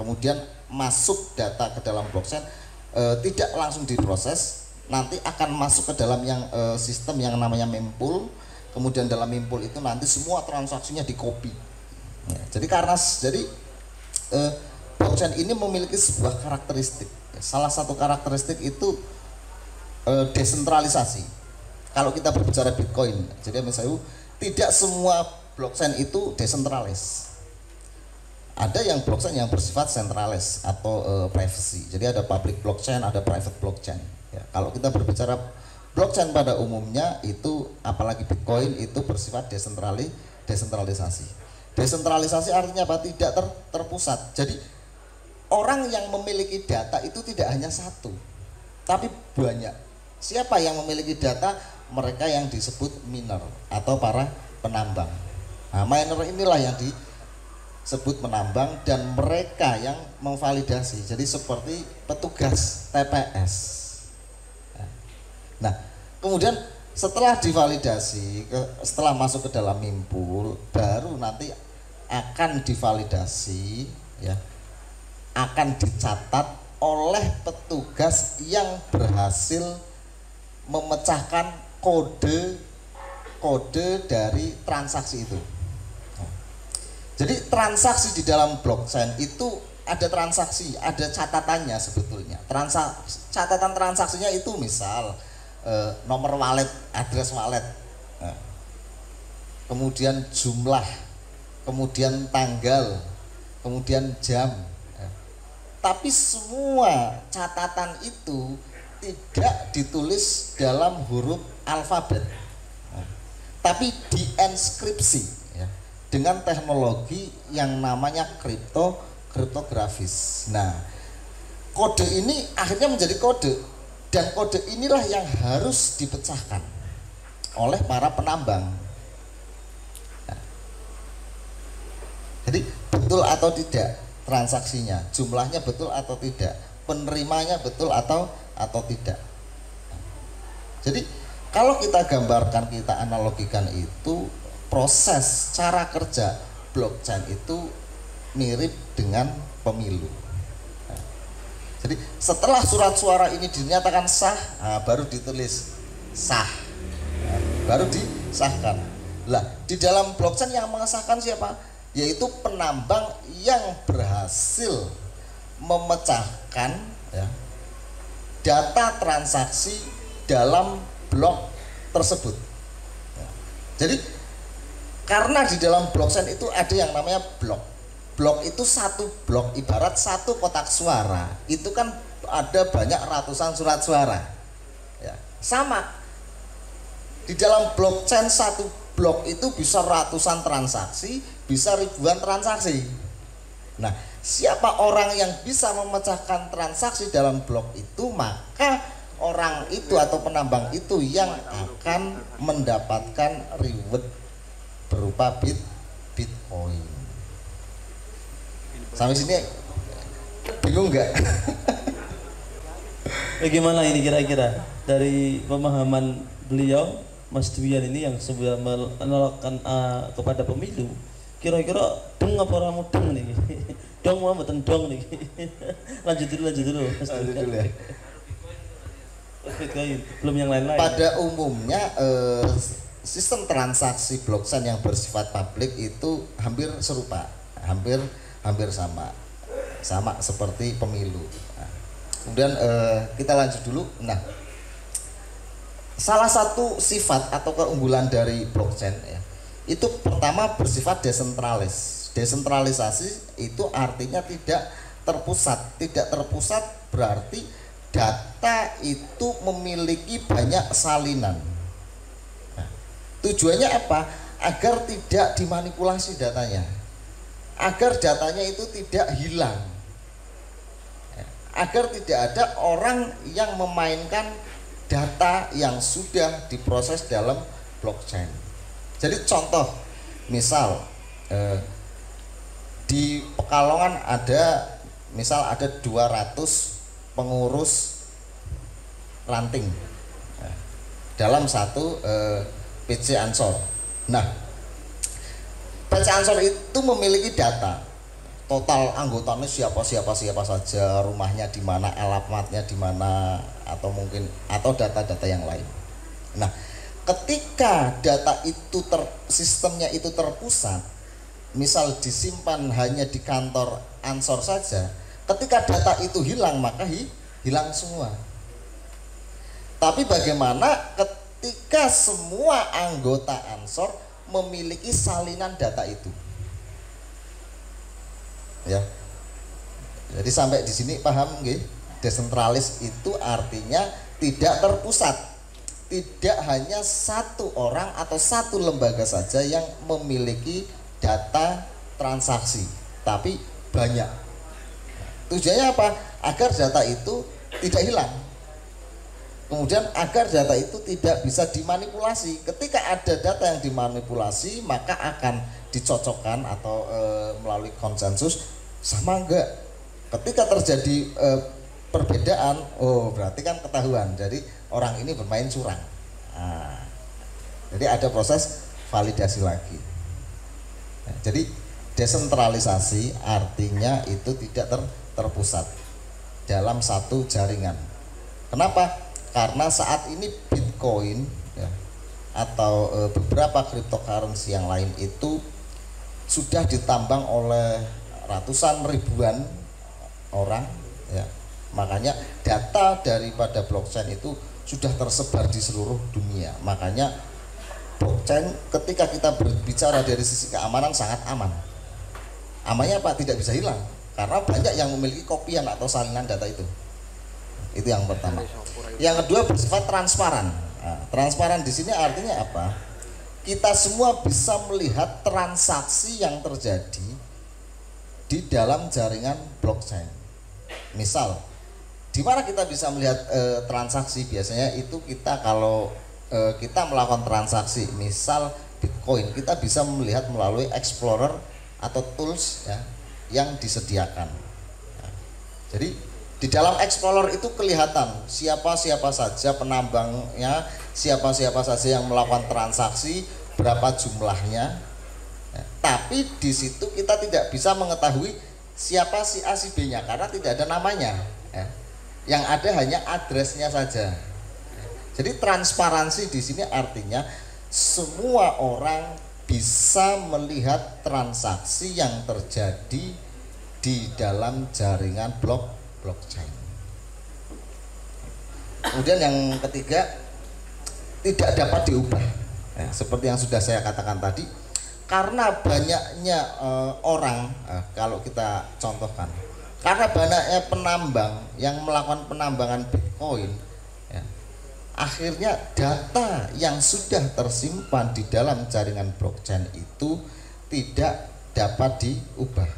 kemudian masuk data ke dalam blockchain, tidak langsung diproses. Nanti akan masuk ke dalam yang sistem yang namanya mempool. Kemudian dalam mempool itu nanti semua transaksinya dikopi. Ya, jadi blockchain ini memiliki sebuah karakteristik. Salah satu karakteristik itu desentralisasi. Kalau kita berbicara Bitcoin, jadi misalnya tidak semua blockchain itu desentralis. Ada yang blockchain yang bersifat sentralis atau privacy. Jadi ada public blockchain, ada private blockchain. Ya, kalau kita berbicara blockchain pada umumnya itu, apalagi Bitcoin, itu bersifat desentralisasi. Desentralisasi artinya apa? Tidak terpusat. Jadi orang yang memiliki data itu tidak hanya satu, tapi banyak. Siapa yang memiliki data? Mereka yang disebut miner atau para penambang. Nah, miner inilah yang disebut penambang dan mereka yang memvalidasi. Jadi seperti petugas TPS. Nah, kemudian setelah divalidasi, setelah masuk ke dalam Mempool, baru nanti akan divalidasi, ya, akan dicatat oleh petugas yang berhasil memecahkan kode dari transaksi itu. Jadi transaksi di dalam blockchain itu ada transaksi, ada catatannya sebetulnya. Catatan transaksinya itu misal nomor wallet, address wallet, kemudian jumlah, kemudian tanggal, kemudian jam. Tapi semua catatan itu tidak ditulis dalam huruf alfabet, tapi dienkripsi, ya, dengan teknologi yang namanya kriptografis. Nah, kode ini akhirnya menjadi kode, dan kode inilah yang harus dipecahkan oleh para penambang. Nah, jadi betul atau tidak transaksinya, jumlahnya betul atau tidak, penerimanya betul atau tidak. Jadi kalau kita gambarkan, kita analogikan, itu proses cara kerja blockchain itu mirip dengan pemilu. Nah, jadi setelah surat suara ini dinyatakan sah, baru ditulis sah, baru disahkan. Lah, di dalam blockchain yang mengesahkan siapa? Yaitu penambang yang berhasil memecahkan, ya, data transaksi dalam blok tersebut. Jadi karena di dalam blockchain itu ada yang namanya blok. Blok itu satu blok, ibarat satu kotak suara. Itu kan ada banyak ratusan surat suara. Ya, sama. Di dalam blockchain satu blok itu bisa ratusan transaksi, bisa ribuan transaksi. Nah, siapa orang yang bisa memecahkan transaksi dalam blok itu, maka orang itu atau penambang itu yang akan mendapatkan reward berupa Bitcoin. Sampai sini bingung nggak? Bagaimana ini kira-kira dari pemahaman beliau, Mas Dwian ini yang sudah menolakkan kepada pemilu, kira-kira deng apa orang mudeng nih? Dong mau beten dong nih. lanjut dulu Mas Dwian. Ya. Bitcoin, belum yang lain-lain. Pada umumnya sistem transaksi blockchain yang bersifat publik itu hampir serupa, hampir sama seperti pemilu. Nah, kemudian kita lanjut dulu. Nah, salah satu sifat atau keunggulan dari blockchain, ya, itu pertama bersifat desentralis. Desentralisasi itu artinya tidak terpusat. Tidak terpusat berarti data itu memiliki banyak salinan. Nah, tujuannya apa? Agar tidak dimanipulasi datanya, agar datanya itu tidak hilang, agar tidak ada orang yang memainkan data yang sudah diproses dalam blockchain. Jadi contoh, misal di Pekalongan ada 200 pengurus ranting dalam satu PC Ansor. Nah, PC Ansor itu memiliki data total anggotanya siapa saja, rumahnya di mana, alamatnya di mana, atau data-data yang lain. Nah, ketika data itu sistemnya itu terpusat, misal disimpan hanya di kantor Ansor saja, ketika data itu hilang maka hilang semua. Tapi bagaimana ketika semua anggota Ansor memiliki salinan data itu? Ya. Jadi sampai di sini paham nggih? Desentralis itu artinya tidak terpusat, tidak hanya satu orang atau satu lembaga saja yang memiliki data transaksi, tapi banyak. Tujuannya apa? Agar data itu tidak hilang. Kemudian agar data itu tidak bisa dimanipulasi. Ketika ada data yang dimanipulasi, maka akan dicocokkan atau melalui konsensus sama enggak. Ketika terjadi perbedaan, oh berarti kan ketahuan. Jadi orang ini bermain curang. Nah, jadi ada proses validasi lagi. Nah, jadi desentralisasi artinya itu tidak terpusat dalam satu jaringan. Kenapa? Karena saat ini Bitcoin ya, atau beberapa cryptocurrency yang lain itu sudah ditambang oleh ratusan ribuan orang ya. Makanya data daripada blockchain itu sudah tersebar di seluruh dunia. Makanya blockchain ketika kita berbicara dari sisi keamanan sangat aman. Amannya apa? Tidak bisa hilang karena banyak yang memiliki kopian atau salinan data itu. Itu yang pertama. Yang kedua bersifat transparan. Nah, transparan di sini artinya apa? Kita semua bisa melihat transaksi yang terjadi di dalam jaringan blockchain. Misal, di mana kita bisa melihat transaksi? Biasanya itu kita kalau kita melakukan transaksi, misal Bitcoin, kita bisa melihat melalui Explorer atau tools ya, yang disediakan. Nah, jadi di dalam Explorer itu kelihatan siapa-siapa saja penambangnya, siapa-siapa saja yang melakukan transaksi, berapa jumlahnya. Ya, tapi di situ kita tidak bisa mengetahui siapa si A si B-nya karena tidak ada namanya. Ya. Yang ada hanya addressnya saja. Jadi transparansi di sini artinya semua orang bisa melihat transaksi yang terjadi di dalam jaringan blockchain. Kemudian yang ketiga, tidak dapat diubah ya, seperti yang sudah saya katakan tadi, karena banyaknya orang kalau kita contohkan, karena banyaknya penambang yang melakukan penambangan Bitcoin ya, akhirnya data yang sudah tersimpan di dalam jaringan blockchain itu tidak dapat diubah.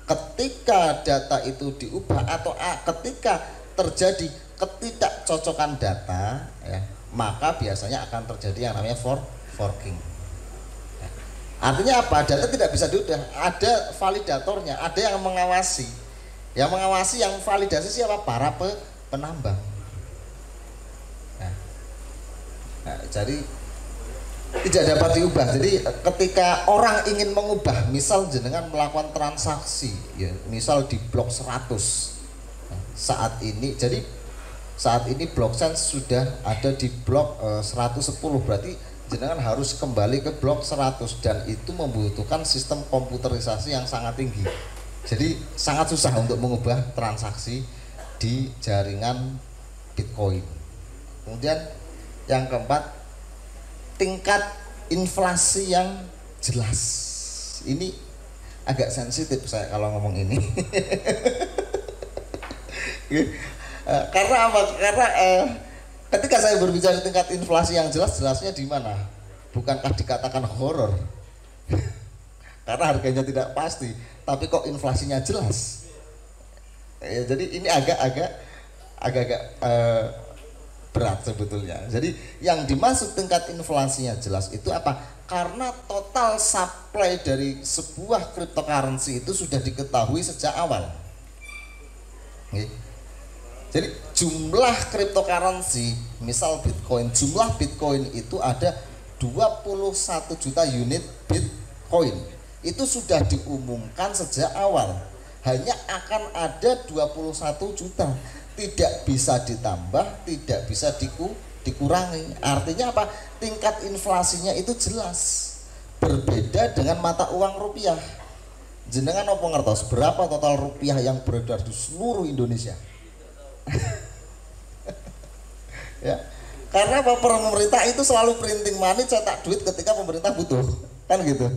Ketika data itu diubah atau ketika terjadi ketidakcocokan data ya, maka biasanya akan terjadi yang namanya forking ya. Artinya apa? Data tidak bisa diubah, ada validatornya, ada yang mengawasi. Yang mengawasi, yang validasi siapa? Para penambang nah, jadi tidak dapat diubah. Jadi ketika orang ingin mengubah, misal jenengan melakukan transaksi ya, misal di blok 100 saat ini, jadi saat ini blockchain sudah ada di blok 110, berarti jenengan harus kembali ke blok 100 dan itu membutuhkan sistem komputerisasi yang sangat tinggi. Jadi sangat susah untuk mengubah transaksi di jaringan Bitcoin. Kemudian yang keempat, tingkat inflasi yang jelas. Ini agak sensitif saya kalau ngomong ini. Karena apa? Karena ketika saya berbicara tingkat inflasi yang jelas, jelasnya di mana? Bukankah dikatakan horor? Karena harganya tidak pasti, tapi kok inflasinya jelas. Ya, jadi ini agak-agak berat sebetulnya. Jadi yang dimaksud tingkat inflasinya jelas itu apa? Karena total supply dari sebuah cryptocurrency itu sudah diketahui sejak awal. Oke. Jadi jumlah cryptocurrency, misal Bitcoin, jumlah Bitcoin itu ada 21 juta unit Bitcoin. Itu sudah diumumkan sejak awal. Hanya akan ada 21 juta. Tidak bisa ditambah, tidak bisa dikurangi. Artinya apa? Tingkat inflasinya itu jelas. Berbeda dengan mata uang rupiah. Jenengan apa ngertos berapa total rupiah yang beredar di seluruh Indonesia? Ya. Karena apa? Pemerintah itu selalu printing money, cetak duit ketika pemerintah butuh. Kan gitu.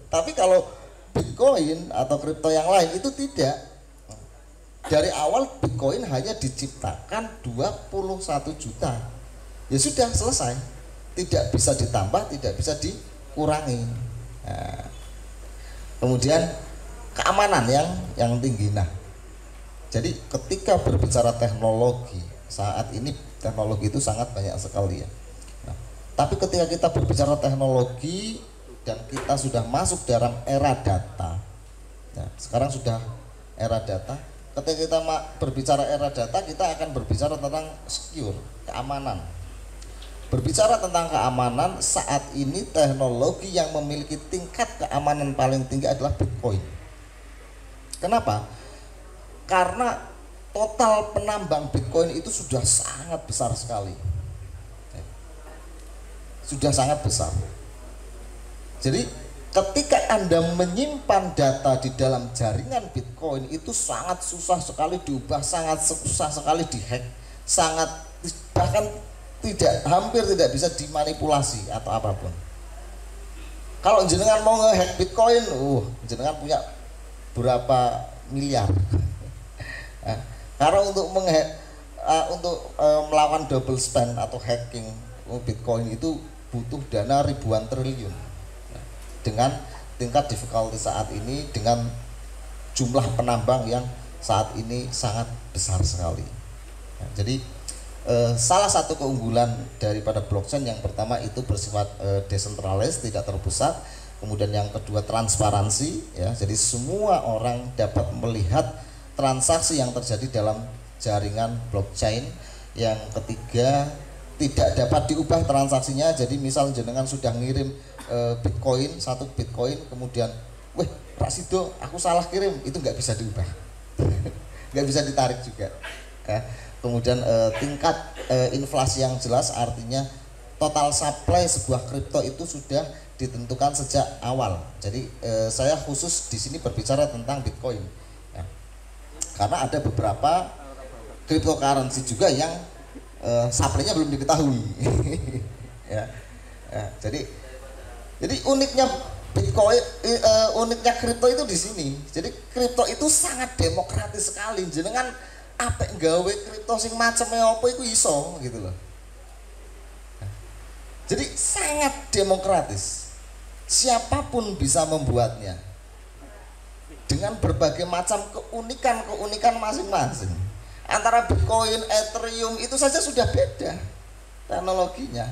Tapi kalau Bitcoin atau kripto yang lain itu tidak. Dari awal Bitcoin hanya diciptakan 21 juta. ya sudah selesai, tidak bisa ditambah, tidak bisa dikurangi. Nah, kemudian keamanan yang tinggi. Nah, jadi ketika berbicara teknologi, saat ini teknologi itu sangat banyak sekali ya. Nah, tapi ketika kita berbicara teknologi dan kita sudah masuk dalam era data, nah, sekarang sudah era data. Ketika kita berbicara era data, kita akan berbicara tentang secure, keamanan. Berbicara tentang keamanan, saat ini teknologi yang memiliki tingkat keamanan paling tinggi adalah Bitcoin. Kenapa? Karena total penambang Bitcoin itu sudah sangat besar sekali. Sudah sangat besar. Jadi ketika Anda menyimpan data di dalam jaringan Bitcoin itu sangat susah sekali diubah, sangat susah sekali dihack, sangat bahkan hampir tidak bisa dimanipulasi atau apapun. Kalau jenengan mau ngehack Bitcoin, jenengan punya berapa miliar. Karena untuk melawan double spend atau hacking Bitcoin itu butuh dana ribuan triliun. Dengan tingkat difficulty saat ini, dengan jumlah penambang yang saat ini sangat besar sekali. Jadi salah satu keunggulan daripada blockchain yang pertama itu bersifat decentralized, tidak terpusat. Kemudian yang kedua transparansi, ya, jadi semua orang dapat melihat transaksi yang terjadi dalam jaringan blockchain. Yang ketiga tidak dapat diubah transaksinya. Jadi misal jenengan sudah ngirim Bitcoin, 1 Bitcoin, kemudian Pak Sido aku salah kirim, itu nggak bisa diubah. Nggak bisa ditarik juga. Kemudian tingkat inflasi yang jelas, artinya total supply sebuah kripto itu sudah ditentukan sejak awal. Jadi saya khusus di sini berbicara tentang Bitcoin, ya. Karena ada beberapa cryptocurrency juga yang supply-nya belum diketahui. Ya. Jadi uniknya Bitcoin, uniknya kripto itu di sini. Jadi kripto itu sangat demokratis sekali. Jenengan apa nggawe kripto sing macamnya apa itu iso gitu loh. Jadi sangat demokratis. Siapapun bisa membuatnya dengan berbagai macam keunikan masing-masing. Antara Bitcoin, Ethereum itu saja sudah beda teknologinya.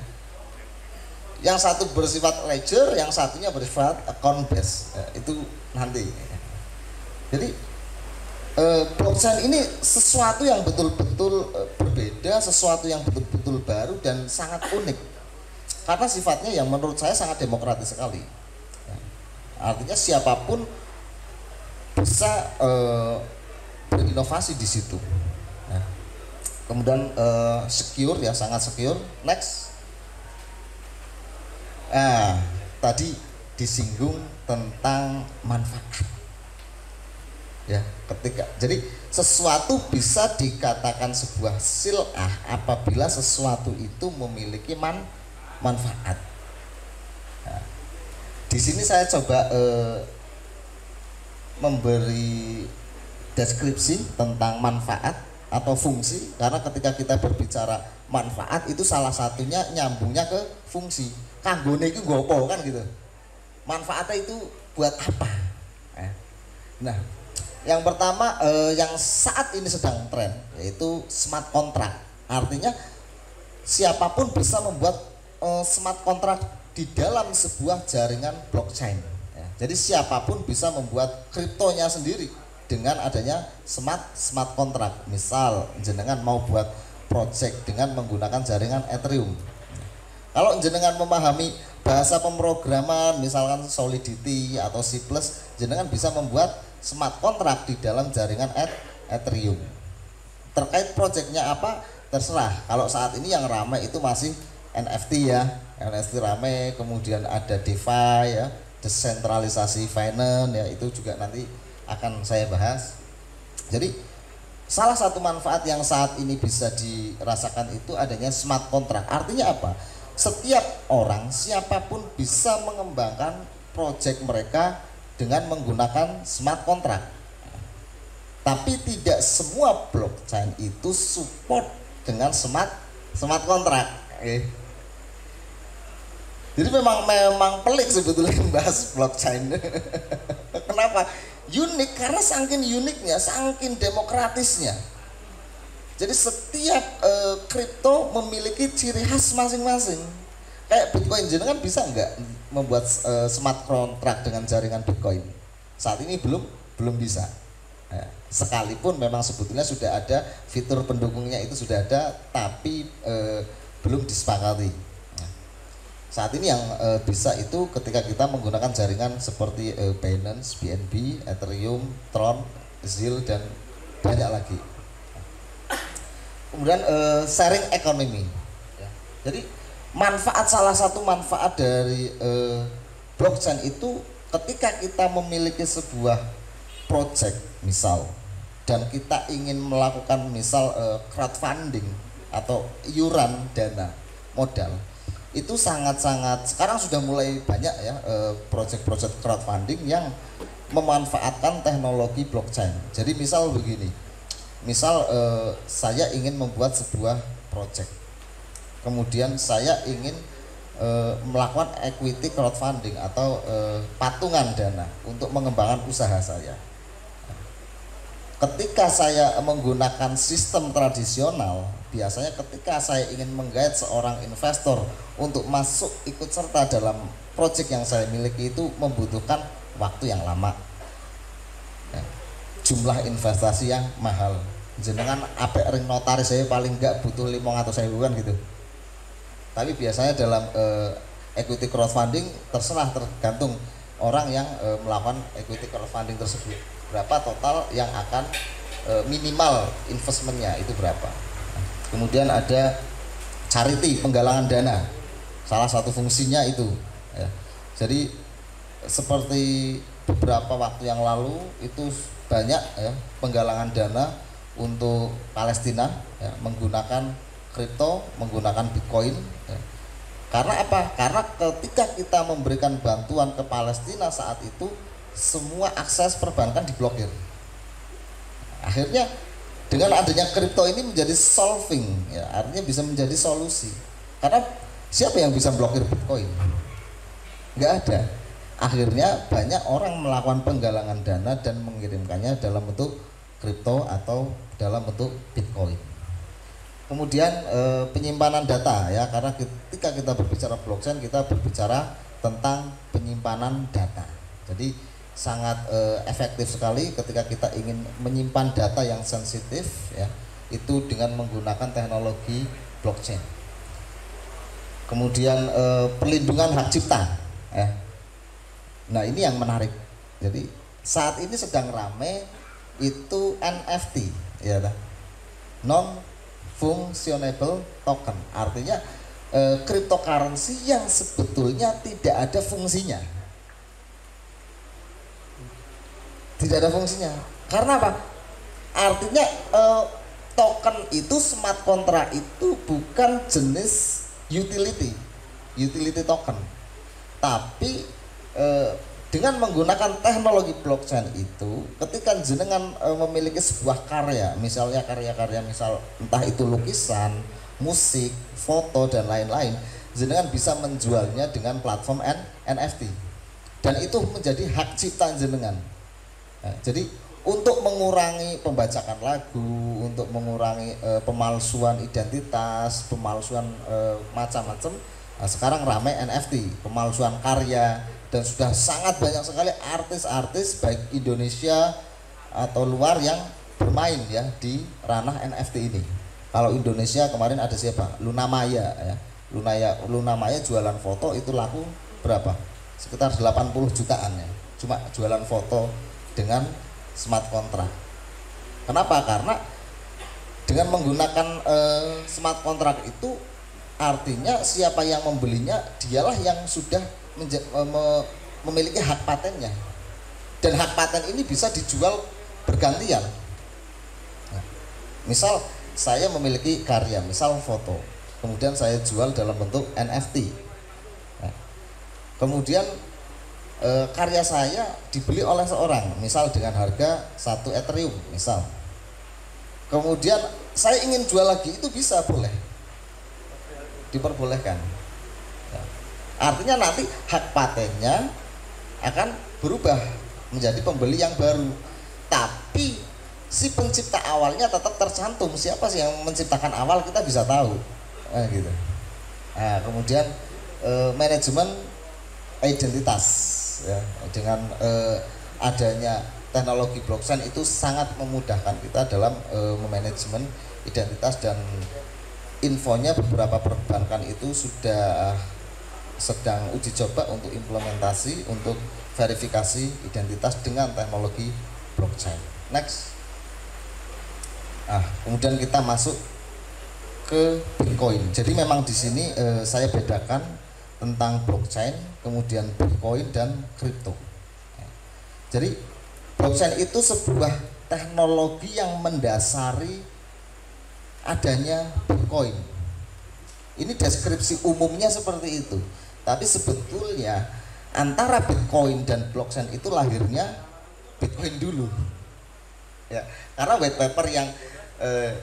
Yang satu bersifat ledger, yang satunya bersifat account based. Itu nanti. Jadi blockchain ini sesuatu yang betul-betul berbeda, sesuatu yang betul-betul baru dan sangat unik. Karena sifatnya yang menurut saya sangat demokratis sekali. Artinya siapapun bisa berinovasi di situ. Kemudian secure, ya, sangat secure. Next. Tadi disinggung tentang manfaat. Ya, jadi sesuatu bisa dikatakan sebuah sil'ah apabila sesuatu itu memiliki manfaat. Di sini saya coba memberi deskripsi tentang manfaat atau fungsi, karena ketika kita berbicara manfaat itu salah satunya nyambungnya ke fungsi. Kanggone itu gopo kan gitu. Manfaatnya itu buat apa? Nah, yang pertama yang saat ini sedang tren yaitu smart contract. Artinya siapapun bisa membuat smart contract di dalam sebuah jaringan blockchain. Jadi siapapun bisa membuat kriptonya sendiri dengan adanya smart contract. Misal jenengan mau buat project dengan menggunakan jaringan Ethereum. Kalau jenengan memahami bahasa pemrograman misalkan Solidity atau C+, jenengan bisa membuat smart contract di dalam jaringan Ethereum. Terkait projectnya apa terserah. Kalau saat ini yang ramai itu masih NFT ya, NFT ramai, kemudian ada DeFi ya, desentralisasi finance ya, itu juga nanti akan saya bahas. Jadi salah satu manfaat yang saat ini bisa dirasakan itu adanya smart contract. Artinya apa? Setiap orang, siapapun bisa mengembangkan project mereka dengan menggunakan smart contract. Tapi tidak semua blockchain itu support dengan smart contract. Jadi memang pelik sebetulnya membahas blockchain. Kenapa? Unik karena saking uniknya, saking demokratisnya. Jadi setiap kripto memiliki ciri khas masing-masing. Kayak Bitcoin, jenengan bisa nggak membuat smart contract dengan jaringan Bitcoin? Saat ini belum bisa. Sekalipun memang sebetulnya sudah ada fitur pendukungnya, itu sudah ada, tapi belum disepakati. Saat ini yang bisa itu ketika kita menggunakan jaringan seperti Binance, BNB, Ethereum, Tron, Zil, dan banyak lagi. Kemudian sharing economy. Jadi salah satu manfaat dari blockchain itu ketika kita memiliki sebuah project misal, dan kita ingin melakukan misal crowdfunding atau iuran dana modal, itu sangat-sangat sekarang sudah mulai banyak ya project-project crowdfunding yang memanfaatkan teknologi blockchain. Jadi misal begini, misal saya ingin membuat sebuah project, kemudian saya ingin melakukan equity crowdfunding atau patungan dana untuk mengembangkan usaha saya. Ketika saya menggunakan sistem tradisional, biasanya ketika saya ingin menggait seorang investor untuk masuk ikut serta dalam proyek yang saya miliki itu membutuhkan waktu yang lama, jumlah investasi yang mahal. Jenengan apik ring notaris saya paling enggak butuh 500.000 kan gitu. Tapi biasanya dalam equity crowdfunding tergantung orang yang melakukan equity crowdfunding tersebut, berapa total yang akan minimal investmentnya itu berapa. Kemudian ada charity, penggalangan dana, salah satu fungsinya itu ya. Jadi seperti beberapa waktu yang lalu itu banyak ya penggalangan dana untuk Palestina ya, menggunakan kripto, menggunakan Bitcoin ya. Karena apa? Karena ketika kita memberikan bantuan ke Palestina saat itu semua akses perbankan diblokir. Akhirnya dengan adanya kripto ini menjadi solving ya, artinya bisa menjadi solusi. Karena siapa yang bisa blokir Bitcoin? Nggak ada. Akhirnya banyak orang melakukan penggalangan dana dan mengirimkannya dalam bentuk kripto atau dalam bentuk Bitcoin. Kemudian penyimpanan data ya, karena ketika kita berbicara blockchain kita berbicara tentang penyimpanan data. Jadi sangat efektif sekali ketika kita ingin menyimpan data yang sensitif ya, itu dengan menggunakan teknologi blockchain. Kemudian perlindungan hak cipta ya. Nah ini yang menarik. Jadi saat ini sedang rame itu NFT ya, non functionable token, artinya cryptocurrency yang sebetulnya tidak ada fungsinya. Tidak ada fungsinya. Karena apa? Artinya token itu, smart contract itu bukan jenis utility token. Tapi dengan menggunakan teknologi blockchain itu, ketika jenengan memiliki sebuah karya, misalnya karya-karya misal entah itu lukisan, musik, foto dan lain-lain, jenengan bisa menjualnya dengan platform NFT. Dan itu menjadi hak cipta jenengan. Nah, jadi untuk mengurangi pembajakan lagu, untuk mengurangi pemalsuan identitas, pemalsuan macam-macam, nah, sekarang ramai NFT, pemalsuan karya. Dan sudah sangat banyak sekali artis-artis baik Indonesia atau luar yang bermain ya di ranah NFT ini. Kalau Indonesia kemarin ada siapa? Luna Maya ya. Luna Maya jualan foto itu laku berapa? Sekitar 80 jutaan ya. Cuma jualan foto dengan smart contract. Kenapa? Karena dengan menggunakan smart contract itu artinya siapa yang membelinya dialah yang sudah memiliki hak patennya, dan hak paten ini bisa dijual bergantian. Nah, misal saya memiliki karya, misal foto, kemudian saya jual dalam bentuk NFT. Nah, kemudian karya saya dibeli oleh seorang, misal dengan harga 1 Ethereum, misal. Kemudian saya ingin jual lagi, itu bisa boleh. diperbolehkan. Ya. Artinya nanti hak patennya akan berubah menjadi pembeli yang baru, tapi si pencipta awalnya tetap tercantum. Siapa sih yang menciptakan awal kita bisa tahu, gitu. Nah, kemudian manajemen identitas, ya, dengan adanya teknologi blockchain itu sangat memudahkan kita dalam memanajemen identitas, dan infonya beberapa perbankan itu sudah sedang uji coba untuk implementasi untuk verifikasi identitas dengan teknologi blockchain. Next. Kemudian kita masuk ke Bitcoin. Jadi memang di sini saya bedakan tentang blockchain, kemudian Bitcoin dan kripto. Jadi blockchain itu sebuah teknologi yang mendasari adanya Bitcoin. Ini deskripsi umumnya seperti itu. Tapi sebetulnya antara Bitcoin dan blockchain itu lahirnya Bitcoin dulu. Ya, karena white paper yang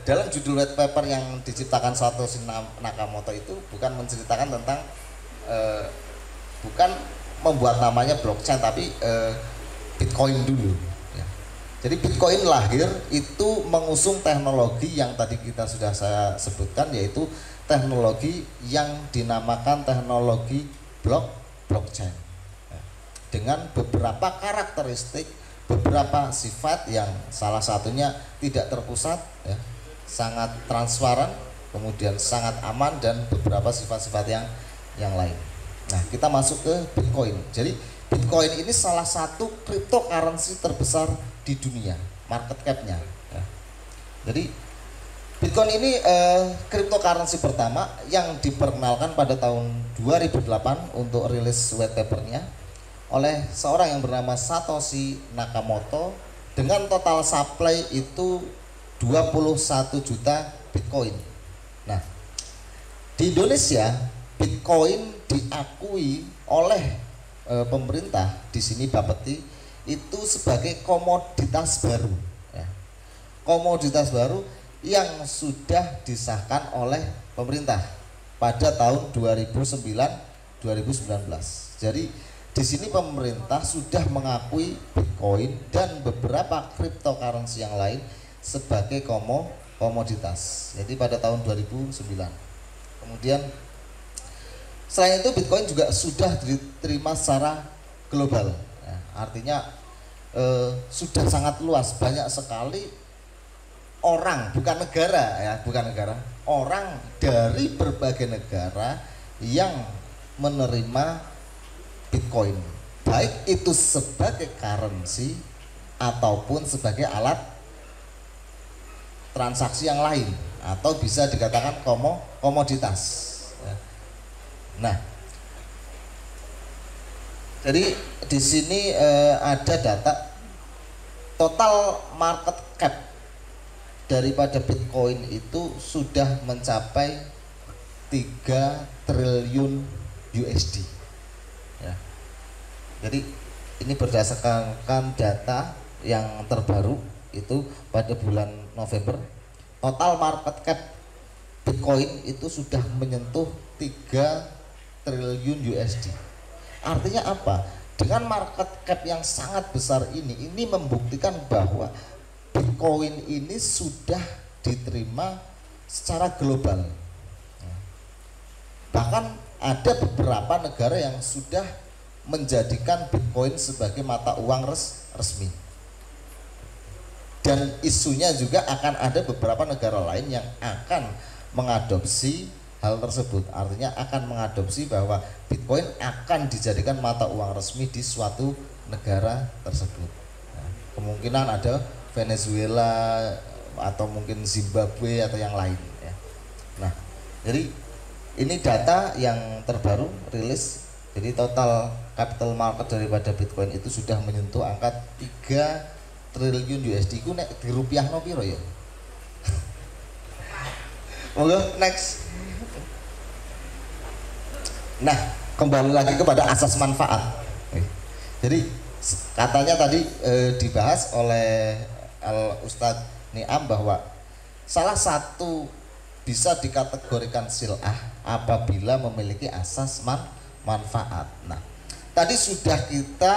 dalam judul white paper yang diciptakan Satoshi Nakamoto itu bukan menceritakan tentang bukan membuat namanya blockchain, tapi Bitcoin dulu. Ya. Jadi Bitcoin lahir itu mengusung teknologi yang tadi kita saya sebutkan, yaitu teknologi yang dinamakan teknologi blockchain, ya, dengan beberapa karakteristik, beberapa sifat yang salah satunya tidak terpusat, ya, sangat transparan, kemudian sangat aman, dan beberapa sifat-sifat yang lain. Nah, kita masuk ke Bitcoin. Jadi Bitcoin ini salah satu cryptocurrency terbesar di dunia, market cap-nya. Ya. Jadi Bitcoin ini cryptocurrency pertama yang diperkenalkan pada tahun 2008 untuk rilis white papernya oleh seorang yang bernama Satoshi Nakamoto dengan total supply itu 21 juta Bitcoin. Nah, di Indonesia Bitcoin diakui oleh pemerintah di sini Bapeti itu sebagai komoditas baru, ya. Komoditas baru yang sudah disahkan oleh pemerintah pada tahun 2019. Jadi di sini pemerintah sudah mengakui Bitcoin dan beberapa cryptocurrency yang lain sebagai komoditas. Jadi pada tahun 2009. Kemudian selain itu Bitcoin juga sudah diterima secara global. Ya, artinya sudah sangat luas, banyak sekali orang, bukan negara, orang dari berbagai negara yang menerima Bitcoin, baik itu sebagai currency ataupun sebagai alat transaksi yang lain, atau bisa dikatakan komoditas. Nah, jadi di sini ada data total market cap daripada Bitcoin itu sudah mencapai 3 triliun USD. Ya. Jadi ini berdasarkan data yang terbaru itu pada bulan November. Total market cap Bitcoin itu sudah menyentuh 3 triliun USD. Artinya apa? Dengan market cap yang sangat besar ini membuktikan bahwa Bitcoin ini sudah diterima secara global. Bahkan ada beberapa negara yang sudah menjadikan Bitcoin sebagai mata uang resmi. Dan isunya juga akan ada beberapa negara lain yang akan mengadopsi hal tersebut. Artinya akan mengadopsi bahwa Bitcoin akan dijadikan mata uang resmi di suatu negara tersebut. Nah, kemungkinan ada Venezuela atau mungkin Zimbabwe atau yang lain, ya. Nah, jadi ini data yang terbaru rilis. Jadi total capital market daripada Bitcoin itu sudah menyentuh angka 3 triliun USD. Ku nek di rupiah no piro ya? Oke, next. Nah, kembali lagi kepada asas manfaat. Jadi katanya tadi dibahas oleh Ustadz Niam bahwa salah satu bisa dikategorikan sil'ah apabila memiliki asas manfaat. Nah, tadi sudah kita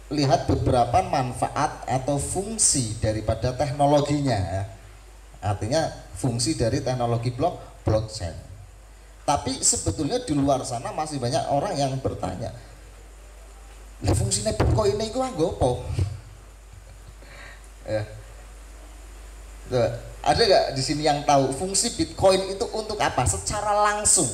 lihat beberapa manfaat atau fungsi daripada teknologinya ya. Artinya fungsi dari teknologi blockchain. Tapi sebetulnya di luar sana masih banyak orang yang bertanya, lah fungsinya Bitcoin ini nganggo apa? Ya. Ada nggak di sini yang tahu fungsi Bitcoin itu untuk apa? Secara langsung,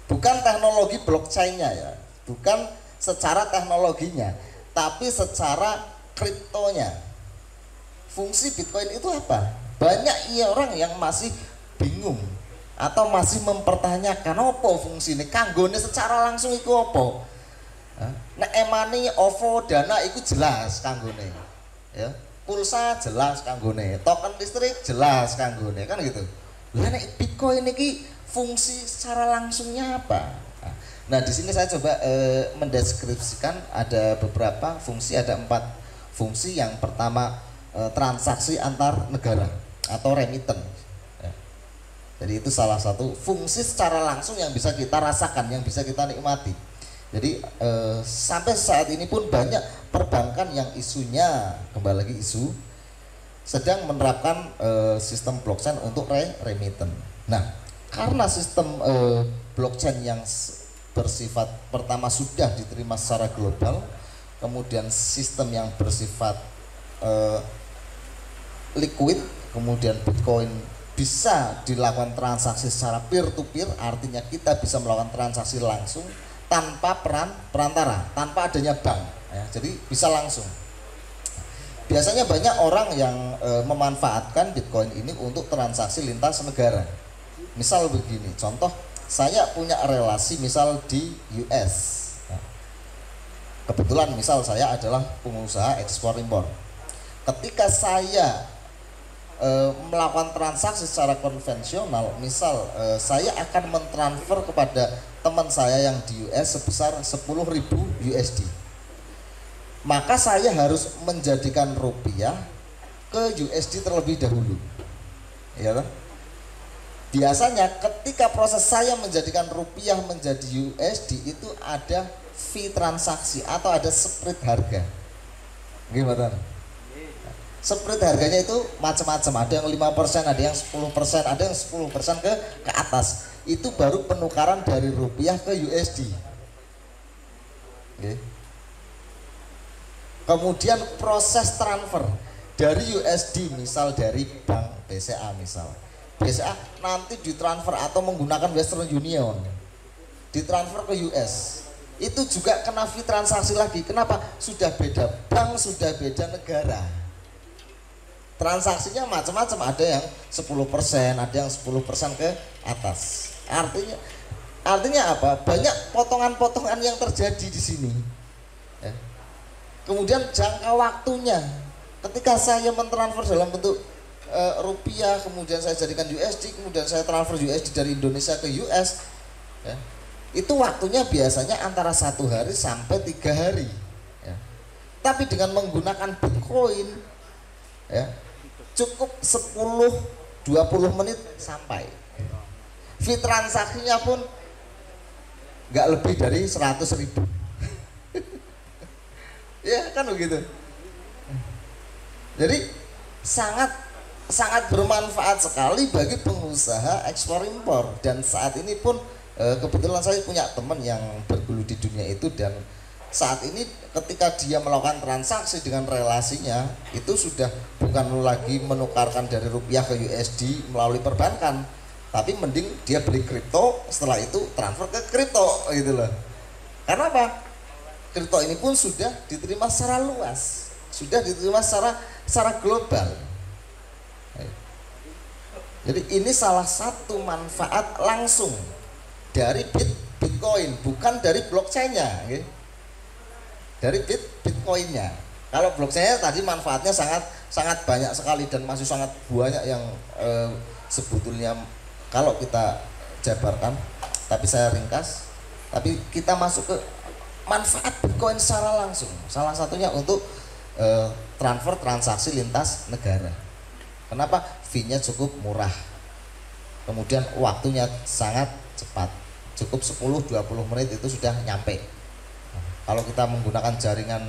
bukan teknologi blockchainnya ya, bukan secara teknologinya, tapi secara kriptonya. Fungsi Bitcoin itu apa? Banyak orang yang masih bingung atau masih mempertanyakan apa fungsinya, kanggone secara langsung itu apa? Nah, emani OVO Dana itu jelas kanggone, ya. Pulsa jelas kanggone, token listrik jelas kanggone, kan gitu. Lah nek Bitcoin ini fungsi secara langsungnya apa? Nah, di sini saya coba mendeskripsikan ada beberapa fungsi, ada 4 fungsi. Yang pertama transaksi antar negara atau remittance. Jadi itu salah satu fungsi secara langsung yang bisa kita rasakan, yang bisa kita nikmati. Jadi sampai saat ini pun banyak perbankan yang isunya, kembali lagi isu, sedang menerapkan sistem blockchain untuk remittance. Nah, karena sistem blockchain yang bersifat pertama sudah diterima secara global, kemudian sistem yang bersifat liquid, kemudian Bitcoin bisa dilakukan transaksi secara peer to peer, artinya kita bisa melakukan transaksi langsung tanpa perantara, tanpa adanya bank ya, jadi bisa langsung. Biasanya banyak orang yang memanfaatkan Bitcoin ini untuk transaksi lintas negara. Misal begini, contoh saya punya relasi misal di US. Kebetulan misal saya adalah pengusaha ekspor impor. Ketika saya melakukan transaksi secara konvensional, misal saya akan mentransfer kepada teman saya yang di US sebesar 10.000 USD, maka saya harus menjadikan rupiah ke USD terlebih dahulu, ya kan? Biasanya ketika proses saya menjadikan rupiah menjadi USD itu ada fee transaksi atau ada spread harga. Gimana? Spread harganya itu macam-macam, ada yang 5%, ada yang 10%, ada yang 10% ke atas. Itu baru penukaran dari rupiah ke USD. Okay. Kemudian proses transfer dari USD, misal dari bank BCA misal. BCA nanti ditransfer atau menggunakan Western Union, ditransfer ke US. Itu juga kena fee transaksi lagi. Kenapa? Sudah beda bank, sudah beda negara. Transaksinya macam-macam, ada yang 10%, ada yang 10% ke atas. Artinya apa? Banyak potongan-potongan yang terjadi di sini. Ya. Kemudian jangka waktunya, ketika saya mentransfer dalam bentuk rupiah, kemudian saya jadikan USD, kemudian saya transfer USD dari Indonesia ke US, ya, itu waktunya biasanya antara 1 hari sampai 3 hari. Ya. Tapi dengan menggunakan Bitcoin, ya, cukup 10-20 menit sampai. Fee transaksinya pun nggak lebih dari 100.000. Ya kan begitu. Jadi sangat bermanfaat sekali bagi pengusaha ekspor impor. Dan saat ini pun kebetulan saya punya teman yang bergelut di dunia itu, dan saat ini ketika dia melakukan transaksi dengan relasinya itu sudah bukan lagi menukarkan dari rupiah ke USD melalui perbankan, tapi mending dia beli kripto, setelah itu transfer ke kripto gitu loh. Karena apa? Kripto ini pun sudah diterima secara luas, sudah diterima secara global. Jadi ini salah satu manfaat langsung dari Bitcoin, bukan dari blockchainnya, gitu. Dari Bitcoinnya. Kalau blockchainnya tadi manfaatnya sangat banyak sekali dan masih sangat banyak yang sebetulnya kalau kita jabarkan, tapi saya ringkas. Tapi kita masuk ke manfaat Bitcoin secara langsung. Salah satunya untuk transfer transaksi lintas negara. Kenapa? Fee-nya cukup murah. Kemudian waktunya sangat cepat. Cukup 10-20 menit itu sudah nyampe. Kalau kita menggunakan jaringan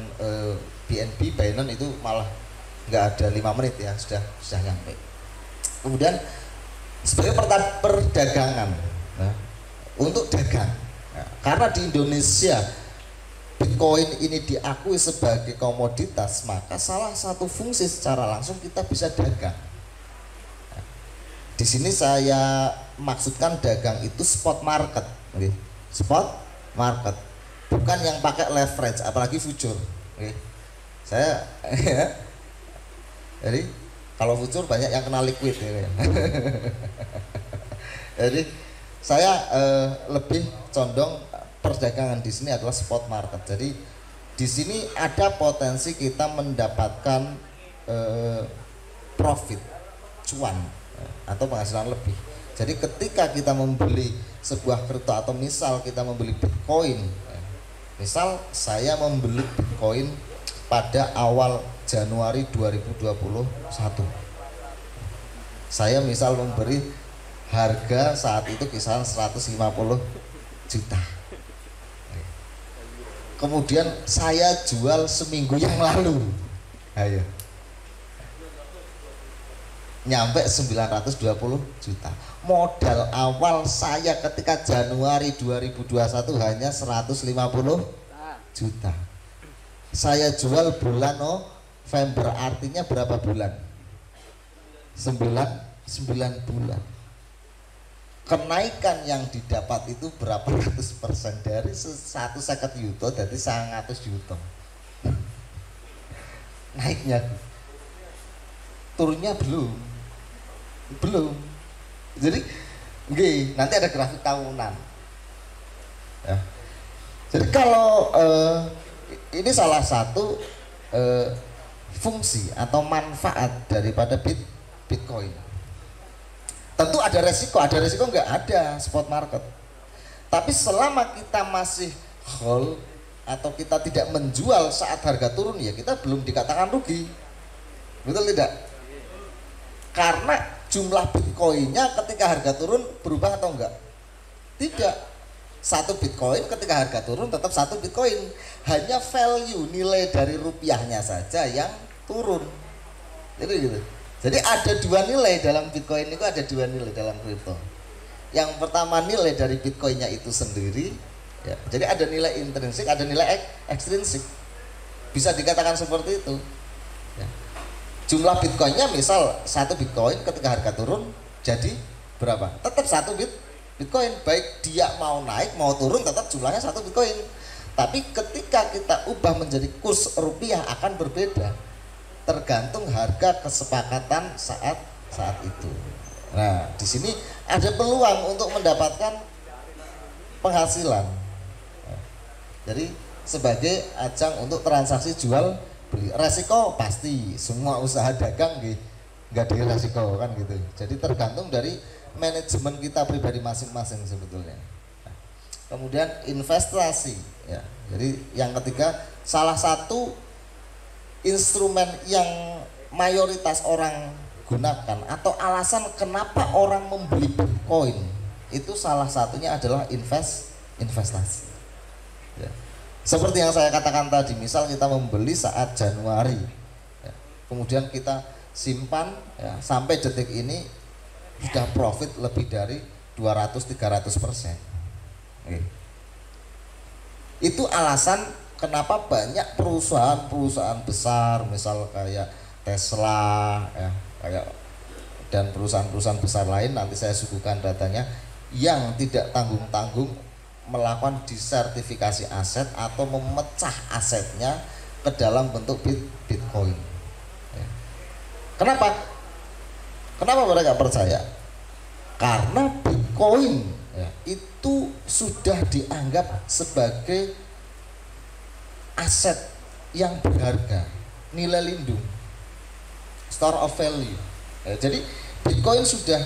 BNB, Binance itu malah nggak ada 5 menit ya, sudah nyampe. Kemudian sebagai perdagangan, nah, untuk dagang, nah, karena di Indonesia Bitcoin ini diakui sebagai komoditas, maka salah satu fungsi secara langsung kita bisa dagang. Nah, di sini saya maksudkan dagang itu spot market, okay. Spot market, bukan yang pakai leverage, apalagi future. Okay. Saya jadi kalau future banyak yang kena liquid ya. Jadi saya lebih condong perdagangan di sini adalah spot market. Jadi di sini ada potensi kita mendapatkan profit, cuan atau penghasilan lebih. Jadi ketika kita membeli sebuah kripto atau misal kita membeli Bitcoin, misal saya membeli Bitcoin pada awal Januari 2021, saya misal memberi harga saat itu kisaran 150 juta. Kemudian saya jual seminggu yang lalu, ayo, nyampe 920 juta. Modal awal saya ketika Januari 2021 hanya 150 juta. Saya jual bulan November, artinya berapa bulan? 9 bulan. Kenaikan yang didapat itu berapa ratus persen, dari 150 juta jadi 100 juta. Naiknya, turunnya belum. Jadi nanti ada grafik tahunan ya. Jadi kalau ini salah satu fungsi atau manfaat daripada Bitcoin. Tentu ada resiko nggak ada spot market. Tapi selama kita masih hold atau kita tidak menjual saat harga turun, ya kita belum dikatakan rugi. Betul tidak? Karena jumlah Bitcoinnya ketika harga turun berubah atau enggak? Tidak. Satu Bitcoin ketika harga turun tetap satu Bitcoin. Hanya value, nilai dari rupiahnya saja yang turun. Jadi gitu. Jadi ada dua nilai dalam Bitcoin itu, ada dua nilai dalam kripto. Yang pertama nilai dari Bitcoinnya itu sendiri, ya. Jadi ada nilai intrinsik, ada nilai ekstrinsik. Bisa dikatakan seperti itu. Ya. Jumlah Bitcoinnya misal satu Bitcoin ketika harga turun jadi berapa? Tetap satu Bitcoin, baik dia mau naik mau turun tetap jumlahnya satu Bitcoin. Tapi ketika kita ubah menjadi kurs rupiah akan berbeda, tergantung harga kesepakatan saat itu. Nah, di sini ada peluang untuk mendapatkan penghasilan. Jadi sebagai ajang untuk transaksi jual beli. Resiko pasti semua usaha dagang nggak ada resiko kan gitu. Jadi tergantung dari manajemen kita pribadi masing-masing sebetulnya. Nah, kemudian investasi ya. Jadi yang ketiga, salah satu instrumen yang mayoritas orang gunakan atau alasan kenapa orang membeli Bitcoin itu salah satunya adalah investasi ya. Seperti yang saya katakan tadi, misal kita membeli saat Januari ya, kemudian kita simpan ya, sampai detik ini sudah profit lebih dari 200-300%. Itu alasan kenapa banyak perusahaan besar, misal kayak Tesla ya, kayak dan perusahaan-perusahaan besar lain, nanti saya suguhkan datanya, yang tidak tanggung-tanggung melakukan disertifikasi aset atau memecah asetnya ke dalam bentuk Bitcoin. Ya. Kenapa mereka percaya? Karena Bitcoin ya, itu sudah dianggap sebagai aset yang berharga, nilai lindung, store of value. Ya, jadi Bitcoin sudah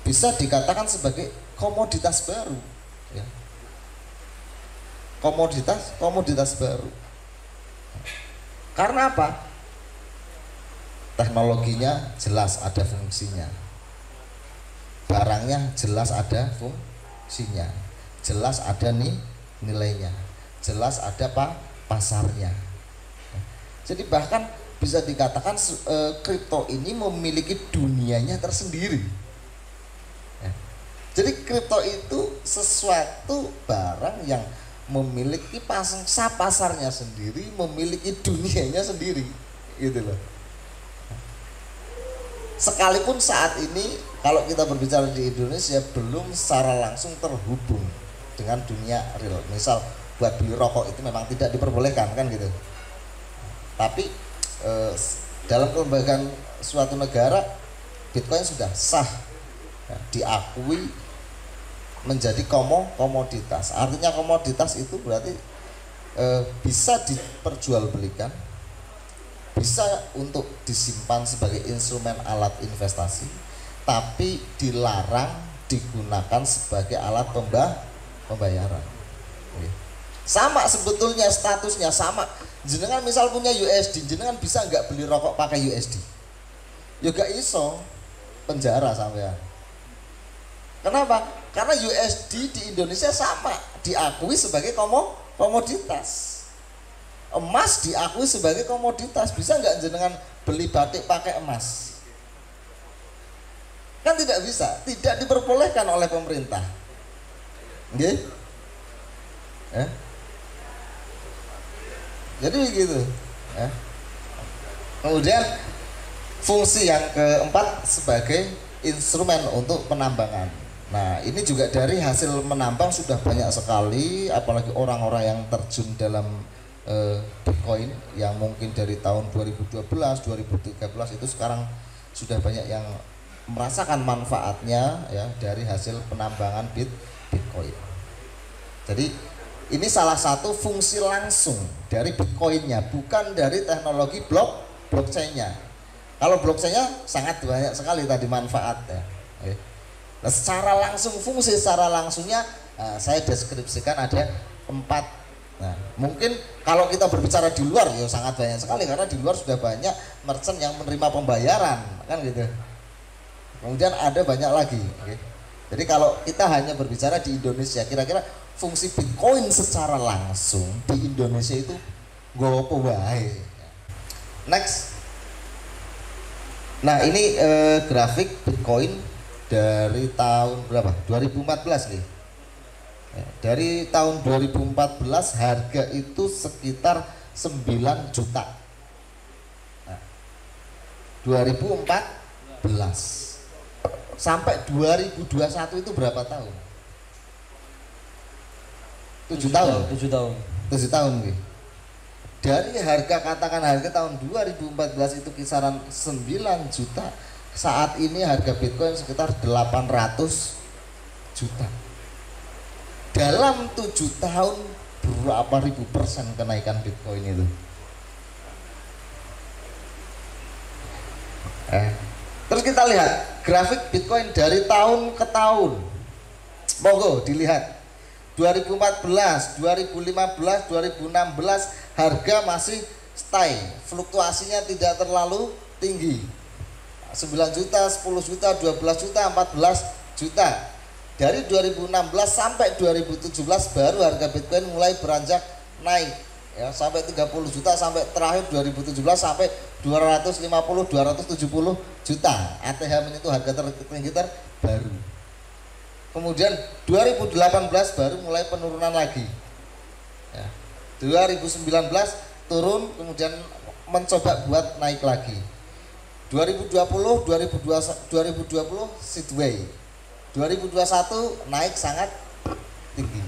bisa dikatakan sebagai komoditas baru. Ya. Komoditas baru. Karena apa? teknologinya jelas ada fungsinya, barangnya jelas ada fungsinya, jelas ada nilainya, jelas ada pasarnya. Jadi bahkan bisa dikatakan kripto ini memiliki dunianya tersendiri. Jadi kripto itu sesuatu barang yang memiliki pasarnya sendiri, memiliki dunianya sendiri, gitu loh. Sekalipun saat ini kalau kita berbicara di Indonesia belum secara langsung terhubung dengan dunia real. Misal buat beli rokok itu memang tidak diperbolehkan kan gitu. Tapi dalam kelembagaan suatu negara Bitcoin sudah sah, diakui menjadi komoditas. Artinya komoditas itu berarti bisa diperjualbelikan, bisa untuk disimpan sebagai instrumen alat investasi, tapi dilarang digunakan sebagai alat pembayaran. Sama sebetulnya statusnya sama. Jenengan misal punya USD, jenengan bisa nggak beli rokok pakai USD? Ya gak iso, penjara sampean. Kenapa? Karena USD di Indonesia sama diakui sebagai komoditas. Emas diakui sebagai komoditas. Bisa nggak jenengan beli batik pakai emas? Kan tidak bisa, tidak diperbolehkan oleh pemerintah. Oke? Jadi begitu. Kemudian fungsi yang keempat sebagai instrumen untuk penambangan. Nah, ini juga dari hasil menambang sudah banyak sekali, apalagi orang-orang yang terjun dalam Bitcoin yang mungkin dari tahun 2012, 2013 itu sekarang sudah banyak yang merasakan manfaatnya ya dari hasil penambangan Bitcoin. Jadi ini salah satu fungsi langsung dari Bitcoinnya, bukan dari teknologi blockchainnya. Kalau blockchainnya sangat banyak sekali tadi manfaatnya. Nah, secara langsung fungsi secara langsungnya saya deskripsikan ada 4. Nah, mungkin kalau kita berbicara di luar ya sangat banyak sekali karena di luar sudah banyak merchant yang menerima pembayaran kan gitu. Kemudian ada banyak lagi. Jadi kalau kita hanya berbicara di Indonesia, kira-kira fungsi Bitcoin secara langsung di Indonesia itu apa wae. Next. Nah, ini grafik Bitcoin dari tahun berapa? 2014 nih. Dari tahun 2014 harga itu sekitar 9 juta. Nah, 2014 sampai 2021 itu berapa tahun? 7 tahun. 7 tahun. 7 tahun gitu. Dari harga, katakan harga tahun 2014 itu kisaran 9 juta. Saat ini harga Bitcoin sekitar 800 juta. Dalam 7 tahun berapa ribu persen kenaikan Bitcoin itu? Terus kita lihat grafik Bitcoin dari tahun ke tahun. Monggo dilihat. 2014, 2015, 2016 harga masih stay, fluktuasinya tidak terlalu tinggi. 9 juta, 10 juta, 12 juta, 14 juta. Dari 2016 sampai 2017 baru harga Bitcoin mulai beranjak naik ya, sampai 30 juta, sampai terakhir 2017 sampai 250 270 juta. ATH menyentuh harga tertinggi terbaru. Kemudian 2018 baru mulai penurunan lagi ya. 2019 turun, kemudian mencoba buat naik lagi. 2020 sideway. 2021 naik sangat tinggi.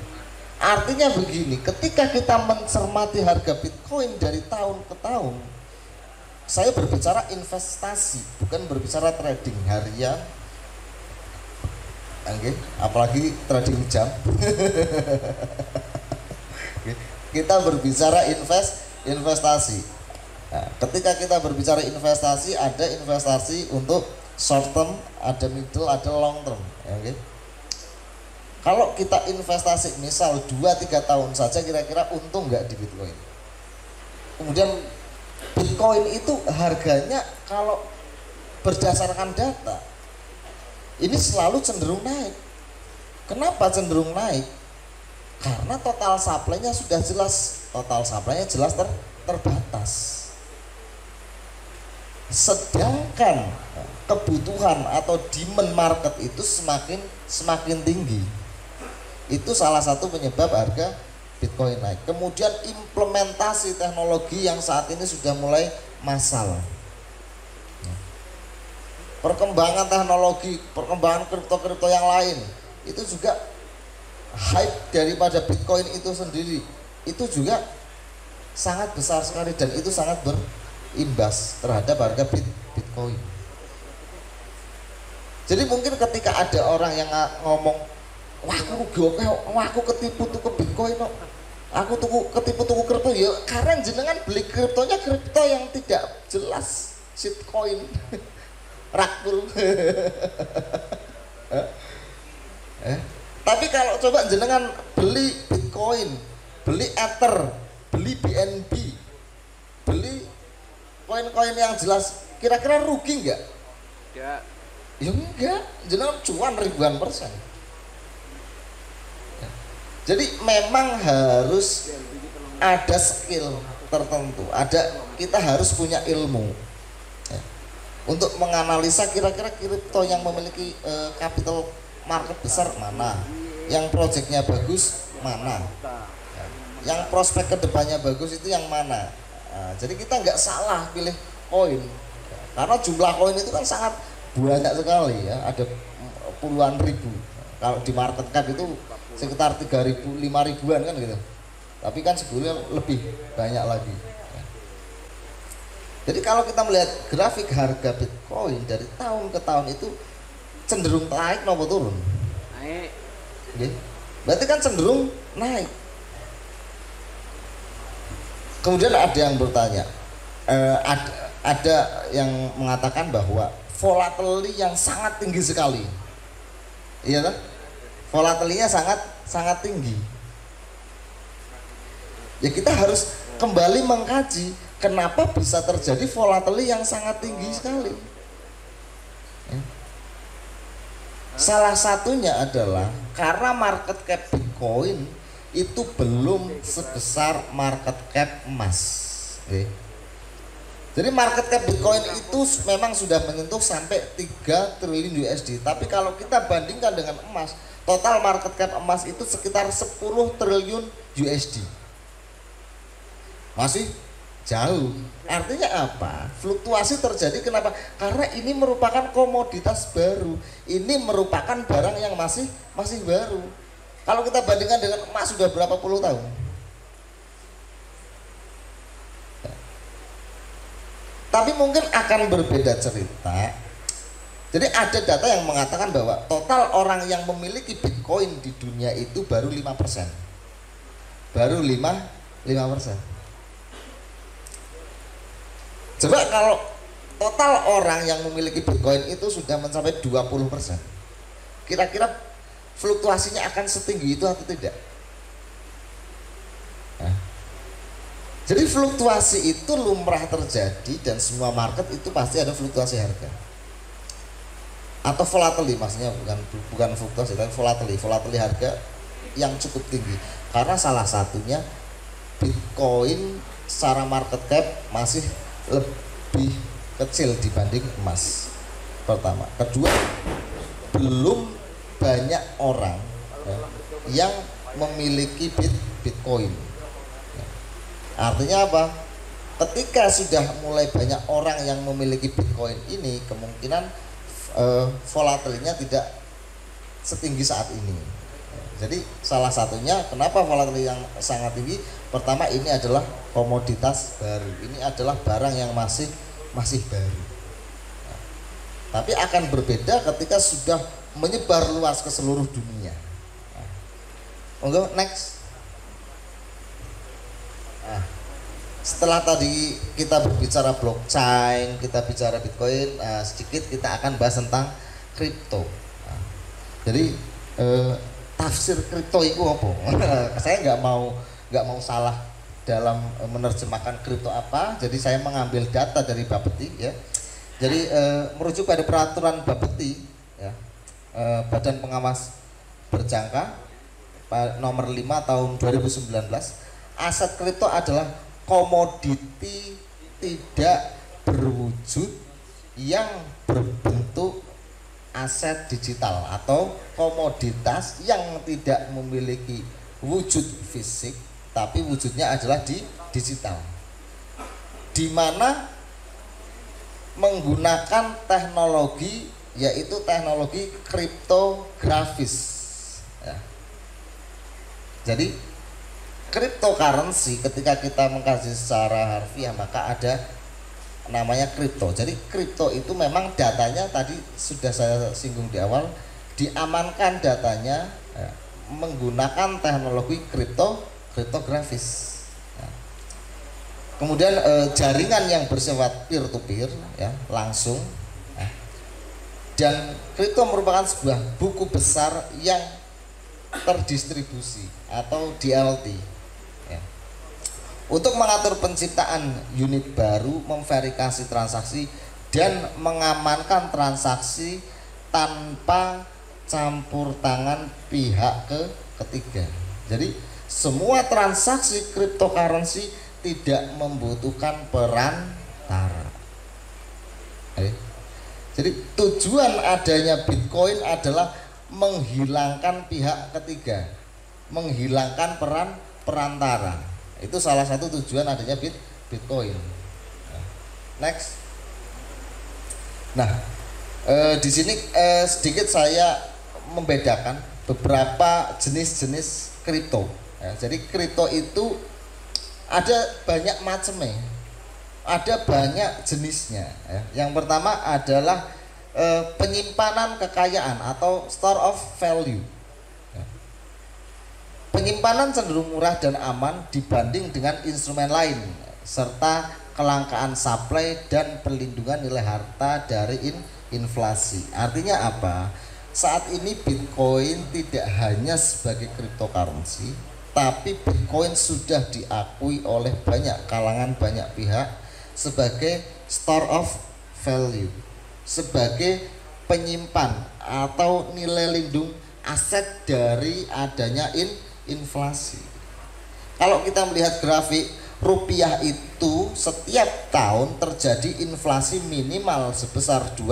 Artinya begini, ketika kita mencermati harga Bitcoin dari tahun ke tahun, saya berbicara investasi, bukan berbicara trading harian. Apalagi trading jam. Kita berbicara investasi. Nah, ketika kita berbicara investasi, ada investasi untuk short term, ada middle, ada long term. Kalau kita investasi misal 2-3 tahun saja, kira-kira untung nggak di Bitcoin? Kemudian Bitcoin Bitcoin itu harganya kalau berdasarkan data ini selalu cenderung naik. Kenapa cenderung naik? Karena total supply-nya sudah jelas, terbatas. Sedangkan kebutuhan atau demand market itu semakin tinggi. Itu salah satu penyebab harga Bitcoin naik. Kemudian implementasi teknologi yang saat ini sudah mulai massal. Perkembangan teknologi, perkembangan kripto-kripto yang lain itu juga hype daripada Bitcoin itu sendiri itu juga sangat besar sekali dan itu sangat berimbas terhadap harga Bitcoin. Jadi mungkin ketika ada orang yang ngomong, wah aku ketipu tuku Bitcoin, aku ketipu tuku kripto, ya karena jenengan beli kriptonya kripto yang tidak jelas, shitcoin, rakul. Tapi kalau coba jenengan beli Bitcoin, beli Ether, beli BNB, beli koin-koin yang jelas, kira-kira rugi nggak? Enggak. Ya enggak, jenengan cuan ribuan persen. Jadi memang harus ada skill tertentu, kita harus punya ilmu untuk menganalisa kira-kira kripto yang memiliki capital market besar mana, yang proyeknya bagus mana, yang prospek kedepannya bagus itu yang mana. Nah, jadi kita nggak salah pilih koin karena jumlah koin itu kan sangat banyak sekali ya, ada puluhan ribu. Kalau di market cap itu sekitar 3.000, 5.000-an kan gitu. Tapi kan sebetulnya lebih banyak lagi. Jadi kalau kita melihat grafik harga Bitcoin dari tahun ke tahun itu cenderung naik maupun turun? Naik. Okay. Berarti kan cenderung naik. Kemudian ada yang bertanya, ada yang mengatakan bahwa volatility yang sangat tinggi sekali. Iya kan? Volatility-nya sangat tinggi. Ya kita harus kembali mengkaji kenapa bisa terjadi volatility yang sangat tinggi sekali. Ya. Salah satunya adalah karena market cap Bitcoin itu belum sebesar market cap emas. Oke. Jadi market cap Bitcoin itu memang sudah menyentuh sampai 3 triliun USD. Tapi kalau kita bandingkan dengan emas, total market cap emas itu sekitar 10 triliun USD. Masih jauh. Artinya apa? Fluktuasi terjadi kenapa? Karena ini merupakan komoditas baru. Ini merupakan barang yang masih baru. Kalau kita bandingkan dengan emas sudah berapa puluh tahun? Tapi mungkin akan berbeda cerita. Jadi ada data yang mengatakan bahwa total orang yang memiliki Bitcoin di dunia itu baru 5%. Baru 5%. Coba kalau total orang yang memiliki Bitcoin itu sudah mencapai 20%. Kira-kira fluktuasinya akan setinggi itu atau tidak? Nah, jadi fluktuasi itu lumrah terjadi dan semua market itu pasti ada fluktuasi harga. Atau volatility, maksudnya bukan fluktuasi tapi volatility harga yang cukup tinggi. Karena salah satunya Bitcoin secara market cap masih lebih kecil dibanding emas. Pertama, kedua, belum banyak orang yang memiliki Bitcoin. Artinya apa? Ketika sudah mulai banyak orang yang memiliki Bitcoin ini, kemungkinan volatilnya tidak setinggi saat ini. Jadi salah satunya kenapa volatility yang sangat tinggi? Pertama, ini adalah komoditas baru. Ini adalah barang yang masih baru. Tapi akan berbeda ketika sudah menyebar luas ke seluruh dunia. Monggo next. Nah, setelah tadi kita berbicara blockchain, kita bicara Bitcoin, sedikit kita akan bahas tentang kripto. Jadi tafsir kripto itu apa? Saya nggak mau salah dalam menerjemahkan kripto apa. Jadi saya mengambil data dari Bapeti ya. Jadi merujuk pada peraturan Bapeti ya, Badan Pengawas Berjangka nomor 5 tahun 2019, aset kripto adalah komoditi tidak berwujud yang berbentuk aset digital atau komoditas yang tidak memiliki wujud fisik tapi wujudnya adalah di digital, di mana menggunakan teknologi yaitu teknologi kriptografis ya. Jadi cryptocurrency ketika kita mengkaji secara harfiah maka ada namanya kripto. Jadi kripto itu memang datanya tadi sudah saya singgung di awal, diamankan datanya ya, menggunakan teknologi kriptografis ya. Kemudian jaringan yang bersifat peer to peer ya, langsung ya. Dan kripto merupakan sebuah buku besar yang terdistribusi atau DLT ya. Untuk mengatur penciptaan unit baru, memverifikasi transaksi dan mengamankan transaksi tanpa campur tangan pihak ketiga. Jadi semua transaksi cryptocurrency tidak membutuhkan perantara. Jadi tujuan adanya Bitcoin adalah menghilangkan pihak ketiga, menghilangkan perantara. Itu salah satu tujuan adanya Bitcoin. Next. Nah, di sini sedikit saya membedakan beberapa jenis-jenis kripto. Ya, jadi kripto itu ada banyak macamnya, ada banyak jenisnya. Ya. Yang pertama adalah penyimpanan kekayaan atau store of value. Penyimpanan cenderung murah dan aman dibanding dengan instrumen lain, serta kelangkaan supply dan perlindungan nilai harta dari inflasi. Artinya apa? Saat ini Bitcoin tidak hanya sebagai cryptocurrency, tapi Bitcoin sudah diakui oleh banyak kalangan, banyak pihak sebagai store of value, sebagai penyimpan atau nilai lindung aset dari adanya inflasi. Kalau kita melihat grafik rupiah itu setiap tahun terjadi inflasi minimal sebesar 2%.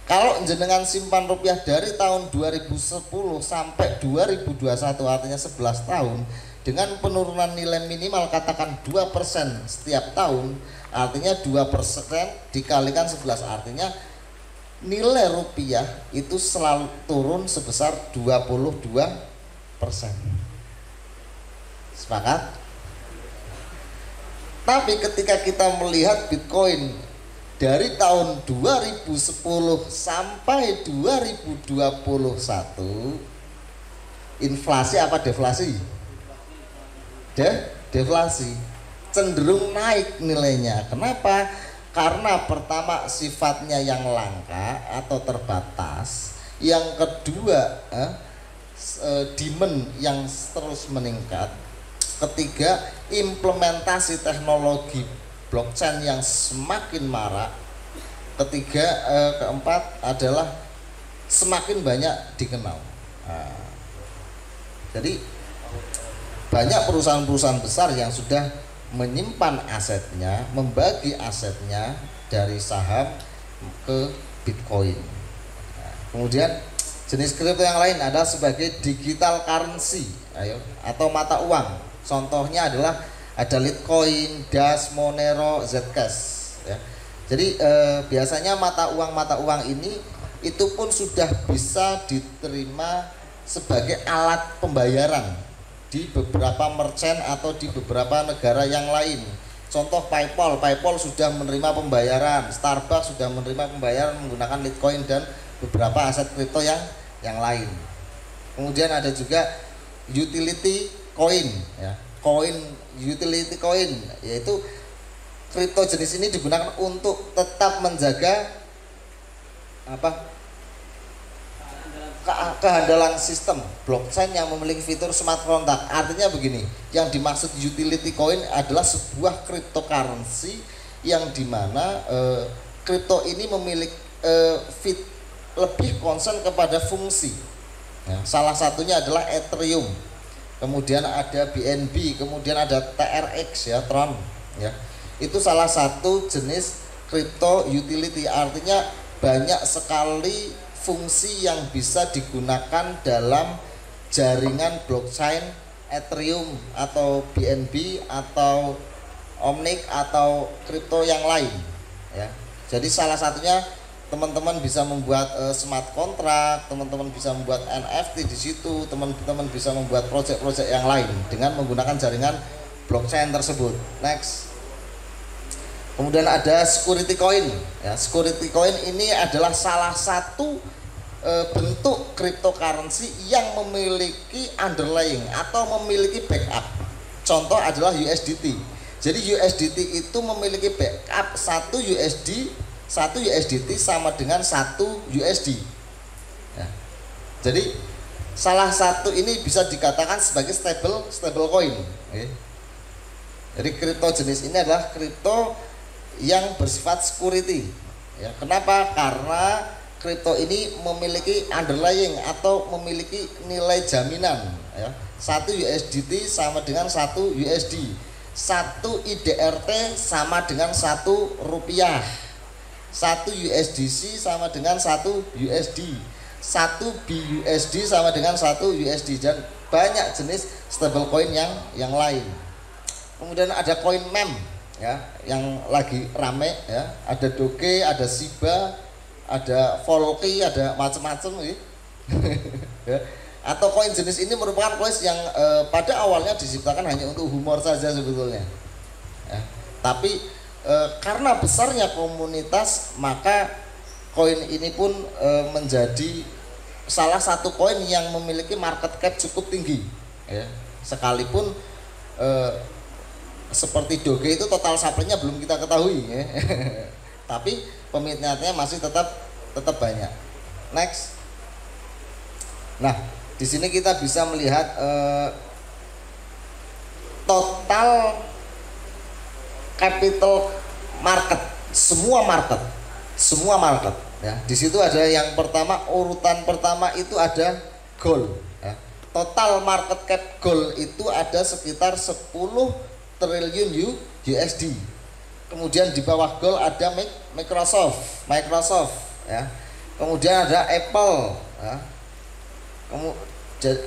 Kalau jenengan simpan rupiah dari tahun 2010 sampai 2021 artinya 11 tahun dengan penurunan nilai minimal katakan 2% setiap tahun, artinya 2% dikalikan 11 artinya nilai rupiah itu selalu turun sebesar 22%. Sepakat? Tapi ketika kita melihat Bitcoin dari tahun 2010 sampai 2021, inflasi apa deflasi? Deflasi, cenderung naik nilainya. Kenapa? Karena pertama sifatnya yang langka atau terbatas, yang kedua demand yang terus meningkat, ketiga implementasi teknologi blockchain yang semakin marak, ketiga keempat adalah semakin banyak dikenal. Jadi banyak perusahaan-perusahaan besar yang sudah menyimpan asetnya, membagi asetnya dari saham ke Bitcoin. Kemudian jenis kripto yang lain ada sebagai digital currency atau mata uang. Contohnya adalah ada Litecoin, Dash, Monero, Zcash. Ya. Jadi biasanya mata uang ini itu pun sudah bisa diterima sebagai alat pembayaran di beberapa merchant atau di beberapa negara yang lain. Contoh PayPal sudah menerima pembayaran, Starbucks sudah menerima pembayaran menggunakan Litecoin dan beberapa aset kripto yang lain. Kemudian ada juga utility coin, ya, utility coin, yaitu kripto jenis ini digunakan untuk tetap menjaga kehandalan sistem blockchain yang memiliki fitur smart contract. Artinya begini, yang dimaksud utility coin adalah sebuah cryptocurrency yang dimana kripto ini memiliki lebih concern kepada fungsi. Ya, salah satunya adalah Ethereum, kemudian ada BNB, kemudian ada TRX ya, Tron ya. Itu salah satu jenis crypto utility, artinya banyak sekali fungsi yang bisa digunakan dalam jaringan blockchain Ethereum atau BNB atau Omnic atau kripto yang lain ya. Jadi salah satunya teman-teman bisa membuat smart contract, teman-teman bisa membuat NFT di situ, teman-teman bisa membuat proyek-proyek yang lain dengan menggunakan jaringan blockchain tersebut. Next. Kemudian ada security coin. Ya, security coin ini adalah salah satu bentuk cryptocurrency yang memiliki underlying atau memiliki backup. Contoh adalah USDT. Jadi USDT itu memiliki backup 1 USDT sama dengan 1 USD. Ya. Jadi salah satu ini bisa dikatakan sebagai stable coin. Okay. Jadi kripto jenis ini adalah kripto yang bersifat security ya. Kenapa? Karena kripto ini memiliki underlying atau memiliki nilai jaminan ya. 1 USDT sama dengan 1 USD, 1 IDRT sama dengan 1 rupiah, 1 USDC sama dengan 1 USD, 1 BUSD sama dengan 1 USD, dan banyak jenis stablecoin yang lain. Kemudian ada koin meme ya, yang lagi rame ya, ada Doge, ada Shiba, ada Volky, ada macam-macam gitu. Ya. Atau koin jenis ini merupakan koin yang pada awalnya diciptakan hanya untuk humor saja sebetulnya. Ya. Tapi karena besarnya komunitas, maka koin ini pun menjadi salah satu koin yang memiliki market cap cukup tinggi. Ya. Sekalipun seperti Doge itu total supply-nya belum kita ketahui ya. Tapi peminatnya masih tetap banyak. Next. Nah, di sini kita bisa melihat total capital market, semua market ya. Di situ ada yang pertama, urutan pertama itu ada gold ya. Total market cap gold itu ada sekitar 10 triliun USD. Kemudian di bawah gold ada Microsoft ya. Kemudian ada Apple ya.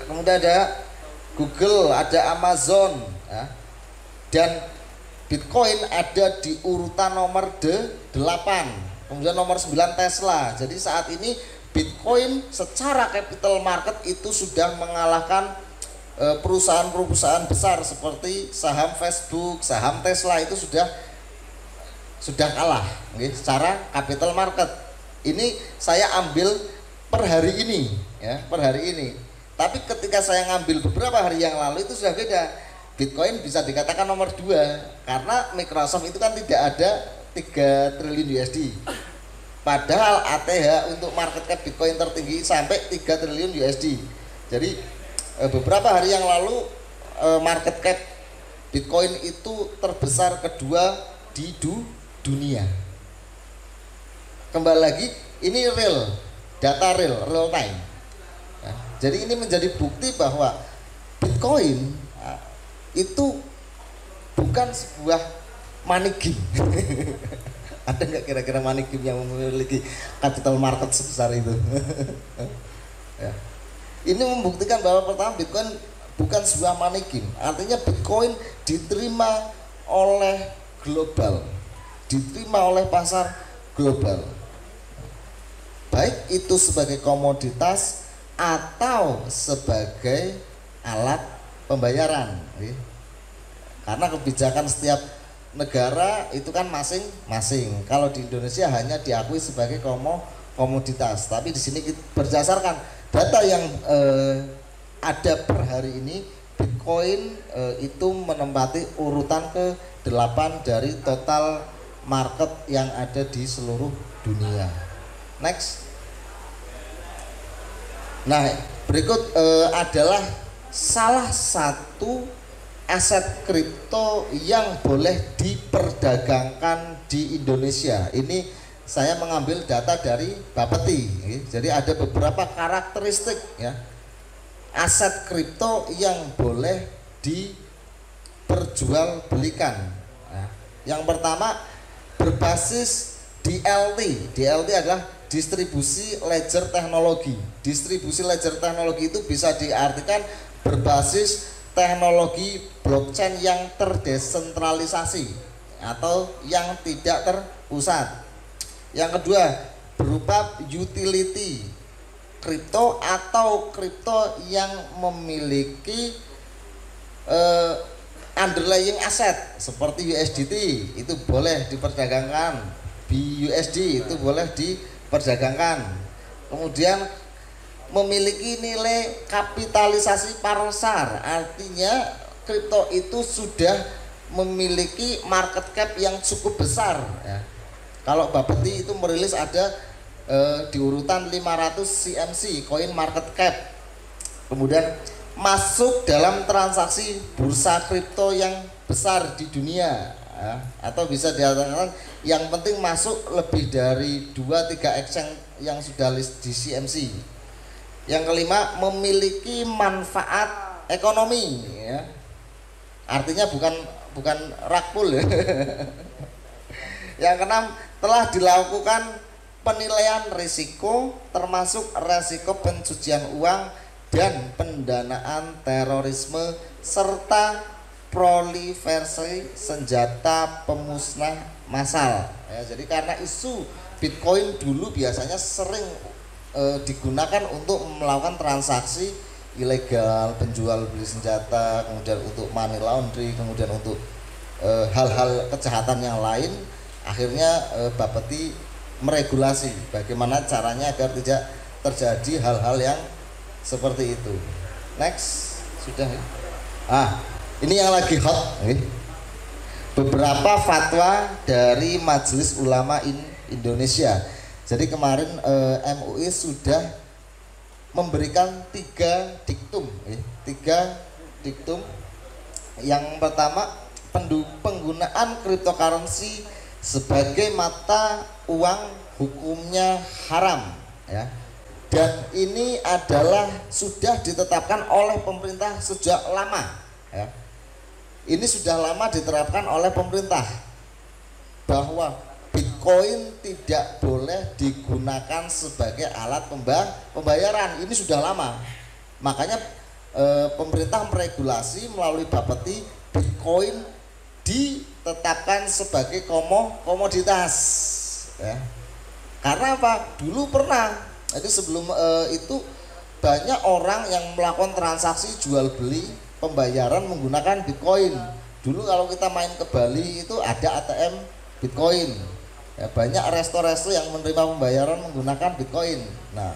Kemudian ada Google, ada Amazon ya. Dan Bitcoin ada di urutan nomor 8, kemudian nomor 9 Tesla. Jadi saat ini Bitcoin secara capital market itu sudah mengalahkan perusahaan-perusahaan besar seperti saham Facebook, saham Tesla itu sudah kalah secara capital market. Ini saya ambil per hari ini ya, per hari ini. Tapi ketika saya ngambil beberapa hari yang lalu itu sudah beda. Bitcoin bisa dikatakan nomor 2 karena Microsoft itu kan tidak ada 3 triliun USD. Padahal ATH untuk market cap Bitcoin tertinggi sampai 3 triliun USD. Jadi beberapa hari yang lalu market cap Bitcoin itu terbesar kedua di dunia. Kembali lagi, ini data real time ya. Jadi ini menjadi bukti bahwa Bitcoin itu bukan sebuah money game. Ada nggak kira-kira money game yang memiliki capital market sebesar itu? Ya. Ini membuktikan bahwa pertama Bitcoin bukan sebuah money game. Artinya Bitcoin diterima oleh global, diterima oleh pasar global. Baik itu sebagai komoditas atau sebagai alat pembayaran. Karena kebijakan setiap negara itu kan masing-masing. Kalau di Indonesia hanya diakui sebagai komoditas, tapi di sini berdasarkan data yang ada per hari ini, Bitcoin itu menempati urutan ke-8 dari total market yang ada di seluruh dunia. Next. Nah, berikut adalah salah satu aset kripto yang boleh diperdagangkan di Indonesia. Ini saya mengambil data dari Bapeti. Jadi ada beberapa karakteristik ya aset kripto yang boleh diperjualbelikan. Nah, yang pertama berbasis DLT. DLT adalah distribusi ledger teknologi. Distribusi ledger teknologi itu bisa diartikan berbasis teknologi blockchain yang terdesentralisasi atau yang tidak terpusat. Yang kedua, berupa utility kripto atau kripto yang memiliki underlying asset seperti USDT itu boleh diperdagangkan, BUSD itu boleh diperdagangkan. Kemudian memiliki nilai kapitalisasi pasar, artinya kripto itu sudah memiliki market cap yang cukup besar ya. Kalau Bapeti itu merilis ada di urutan 500 CMC coin market cap. Kemudian masuk dalam transaksi bursa kripto yang besar di dunia ya. Atau bisa dikatakan yang penting masuk lebih dari 2-3 exchange yang sudah list di CMC. Yang kelima, memiliki manfaat ekonomi ya. Artinya bukan rakpul ya. Yang keenam, telah dilakukan penilaian risiko termasuk risiko pencucian uang dan pendanaan terorisme serta proliferasi senjata pemusnah massal ya. Jadi karena isu Bitcoin dulu biasanya sering digunakan untuk melakukan transaksi ilegal, penjual beli senjata, kemudian untuk money laundry, kemudian untuk hal-hal kejahatan yang lain. Akhirnya Bapeti meregulasi bagaimana caranya agar tidak terjadi hal-hal yang seperti itu. Next, sudah ya? Ini yang lagi hot beberapa fatwa dari Majelis Ulama Indonesia. Jadi kemarin MUI sudah memberikan 3 diktum. Yang pertama, penggunaan cryptocurrency sebagai mata uang hukumnya haram ya. Dan ini adalah sudah ditetapkan oleh pemerintah sejak lama ya. Ini sudah lama diterapkan oleh pemerintah bahwa Bitcoin tidak boleh digunakan sebagai alat pembayaran. Ini sudah lama. Makanya pemerintah meregulasi melalui Bapeti Bitcoin ditetapkan sebagai komoditas ya. Karena apa? Dulu pernah. Jadi sebelum itu banyak orang yang melakukan transaksi jual beli pembayaran menggunakan Bitcoin. Dulu kalau kita main ke Bali itu ada ATM Bitcoin ya, banyak resto-resto yang menerima pembayaran menggunakan Bitcoin. Nah,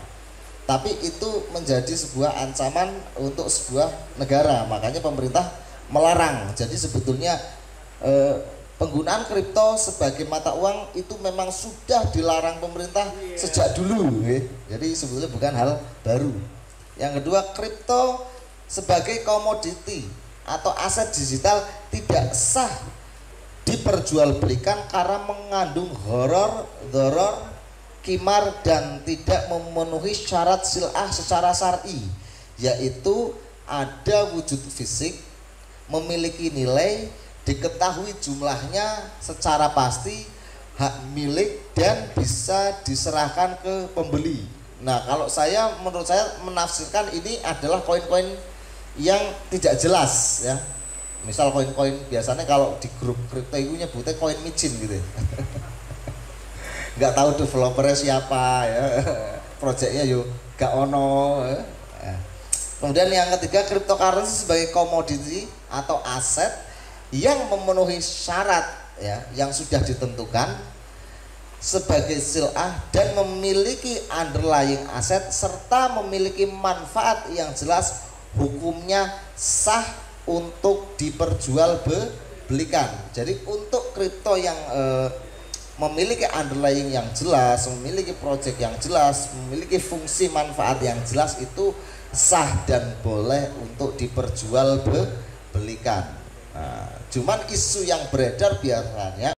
tapi itu menjadi sebuah ancaman untuk sebuah negara, makanya pemerintah melarang. Jadi sebetulnya penggunaan kripto sebagai mata uang itu memang sudah dilarang pemerintah sejak dulu ya. Jadi sebetulnya bukan hal baru. Yang kedua, kripto sebagai komoditi atau aset digital tidak sah diperjualbelikan karena mengandung gharar, qimar dan tidak memenuhi syarat sil'ah secara syar'i, yaitu ada wujud fisik, memiliki nilai, diketahui jumlahnya secara pasti, hak milik dan bisa diserahkan ke pembeli. Nah, kalau menurut saya menafsirkan ini adalah koin-koin yang tidak jelas ya. Misal koin-koin biasanya kalau di grup kripto itu nyebutnya koin micin gitu. Nggak tahu developernya siapa ya. Projectnya yuk gak ono ya. Kemudian yang ketiga, cryptocurrency sebagai komoditi atau aset yang memenuhi syarat ya yang sudah ditentukan sebagai sil'ah dan memiliki underlying aset serta memiliki manfaat yang jelas, hukumnya sah untuk diperjualbelikan. Jadi untuk kripto yang memiliki underlying yang jelas, memiliki project yang jelas, memiliki fungsi manfaat yang jelas, itu sah dan boleh untuk diperjualbelikan. Nah, cuman isu yang beredar biasanya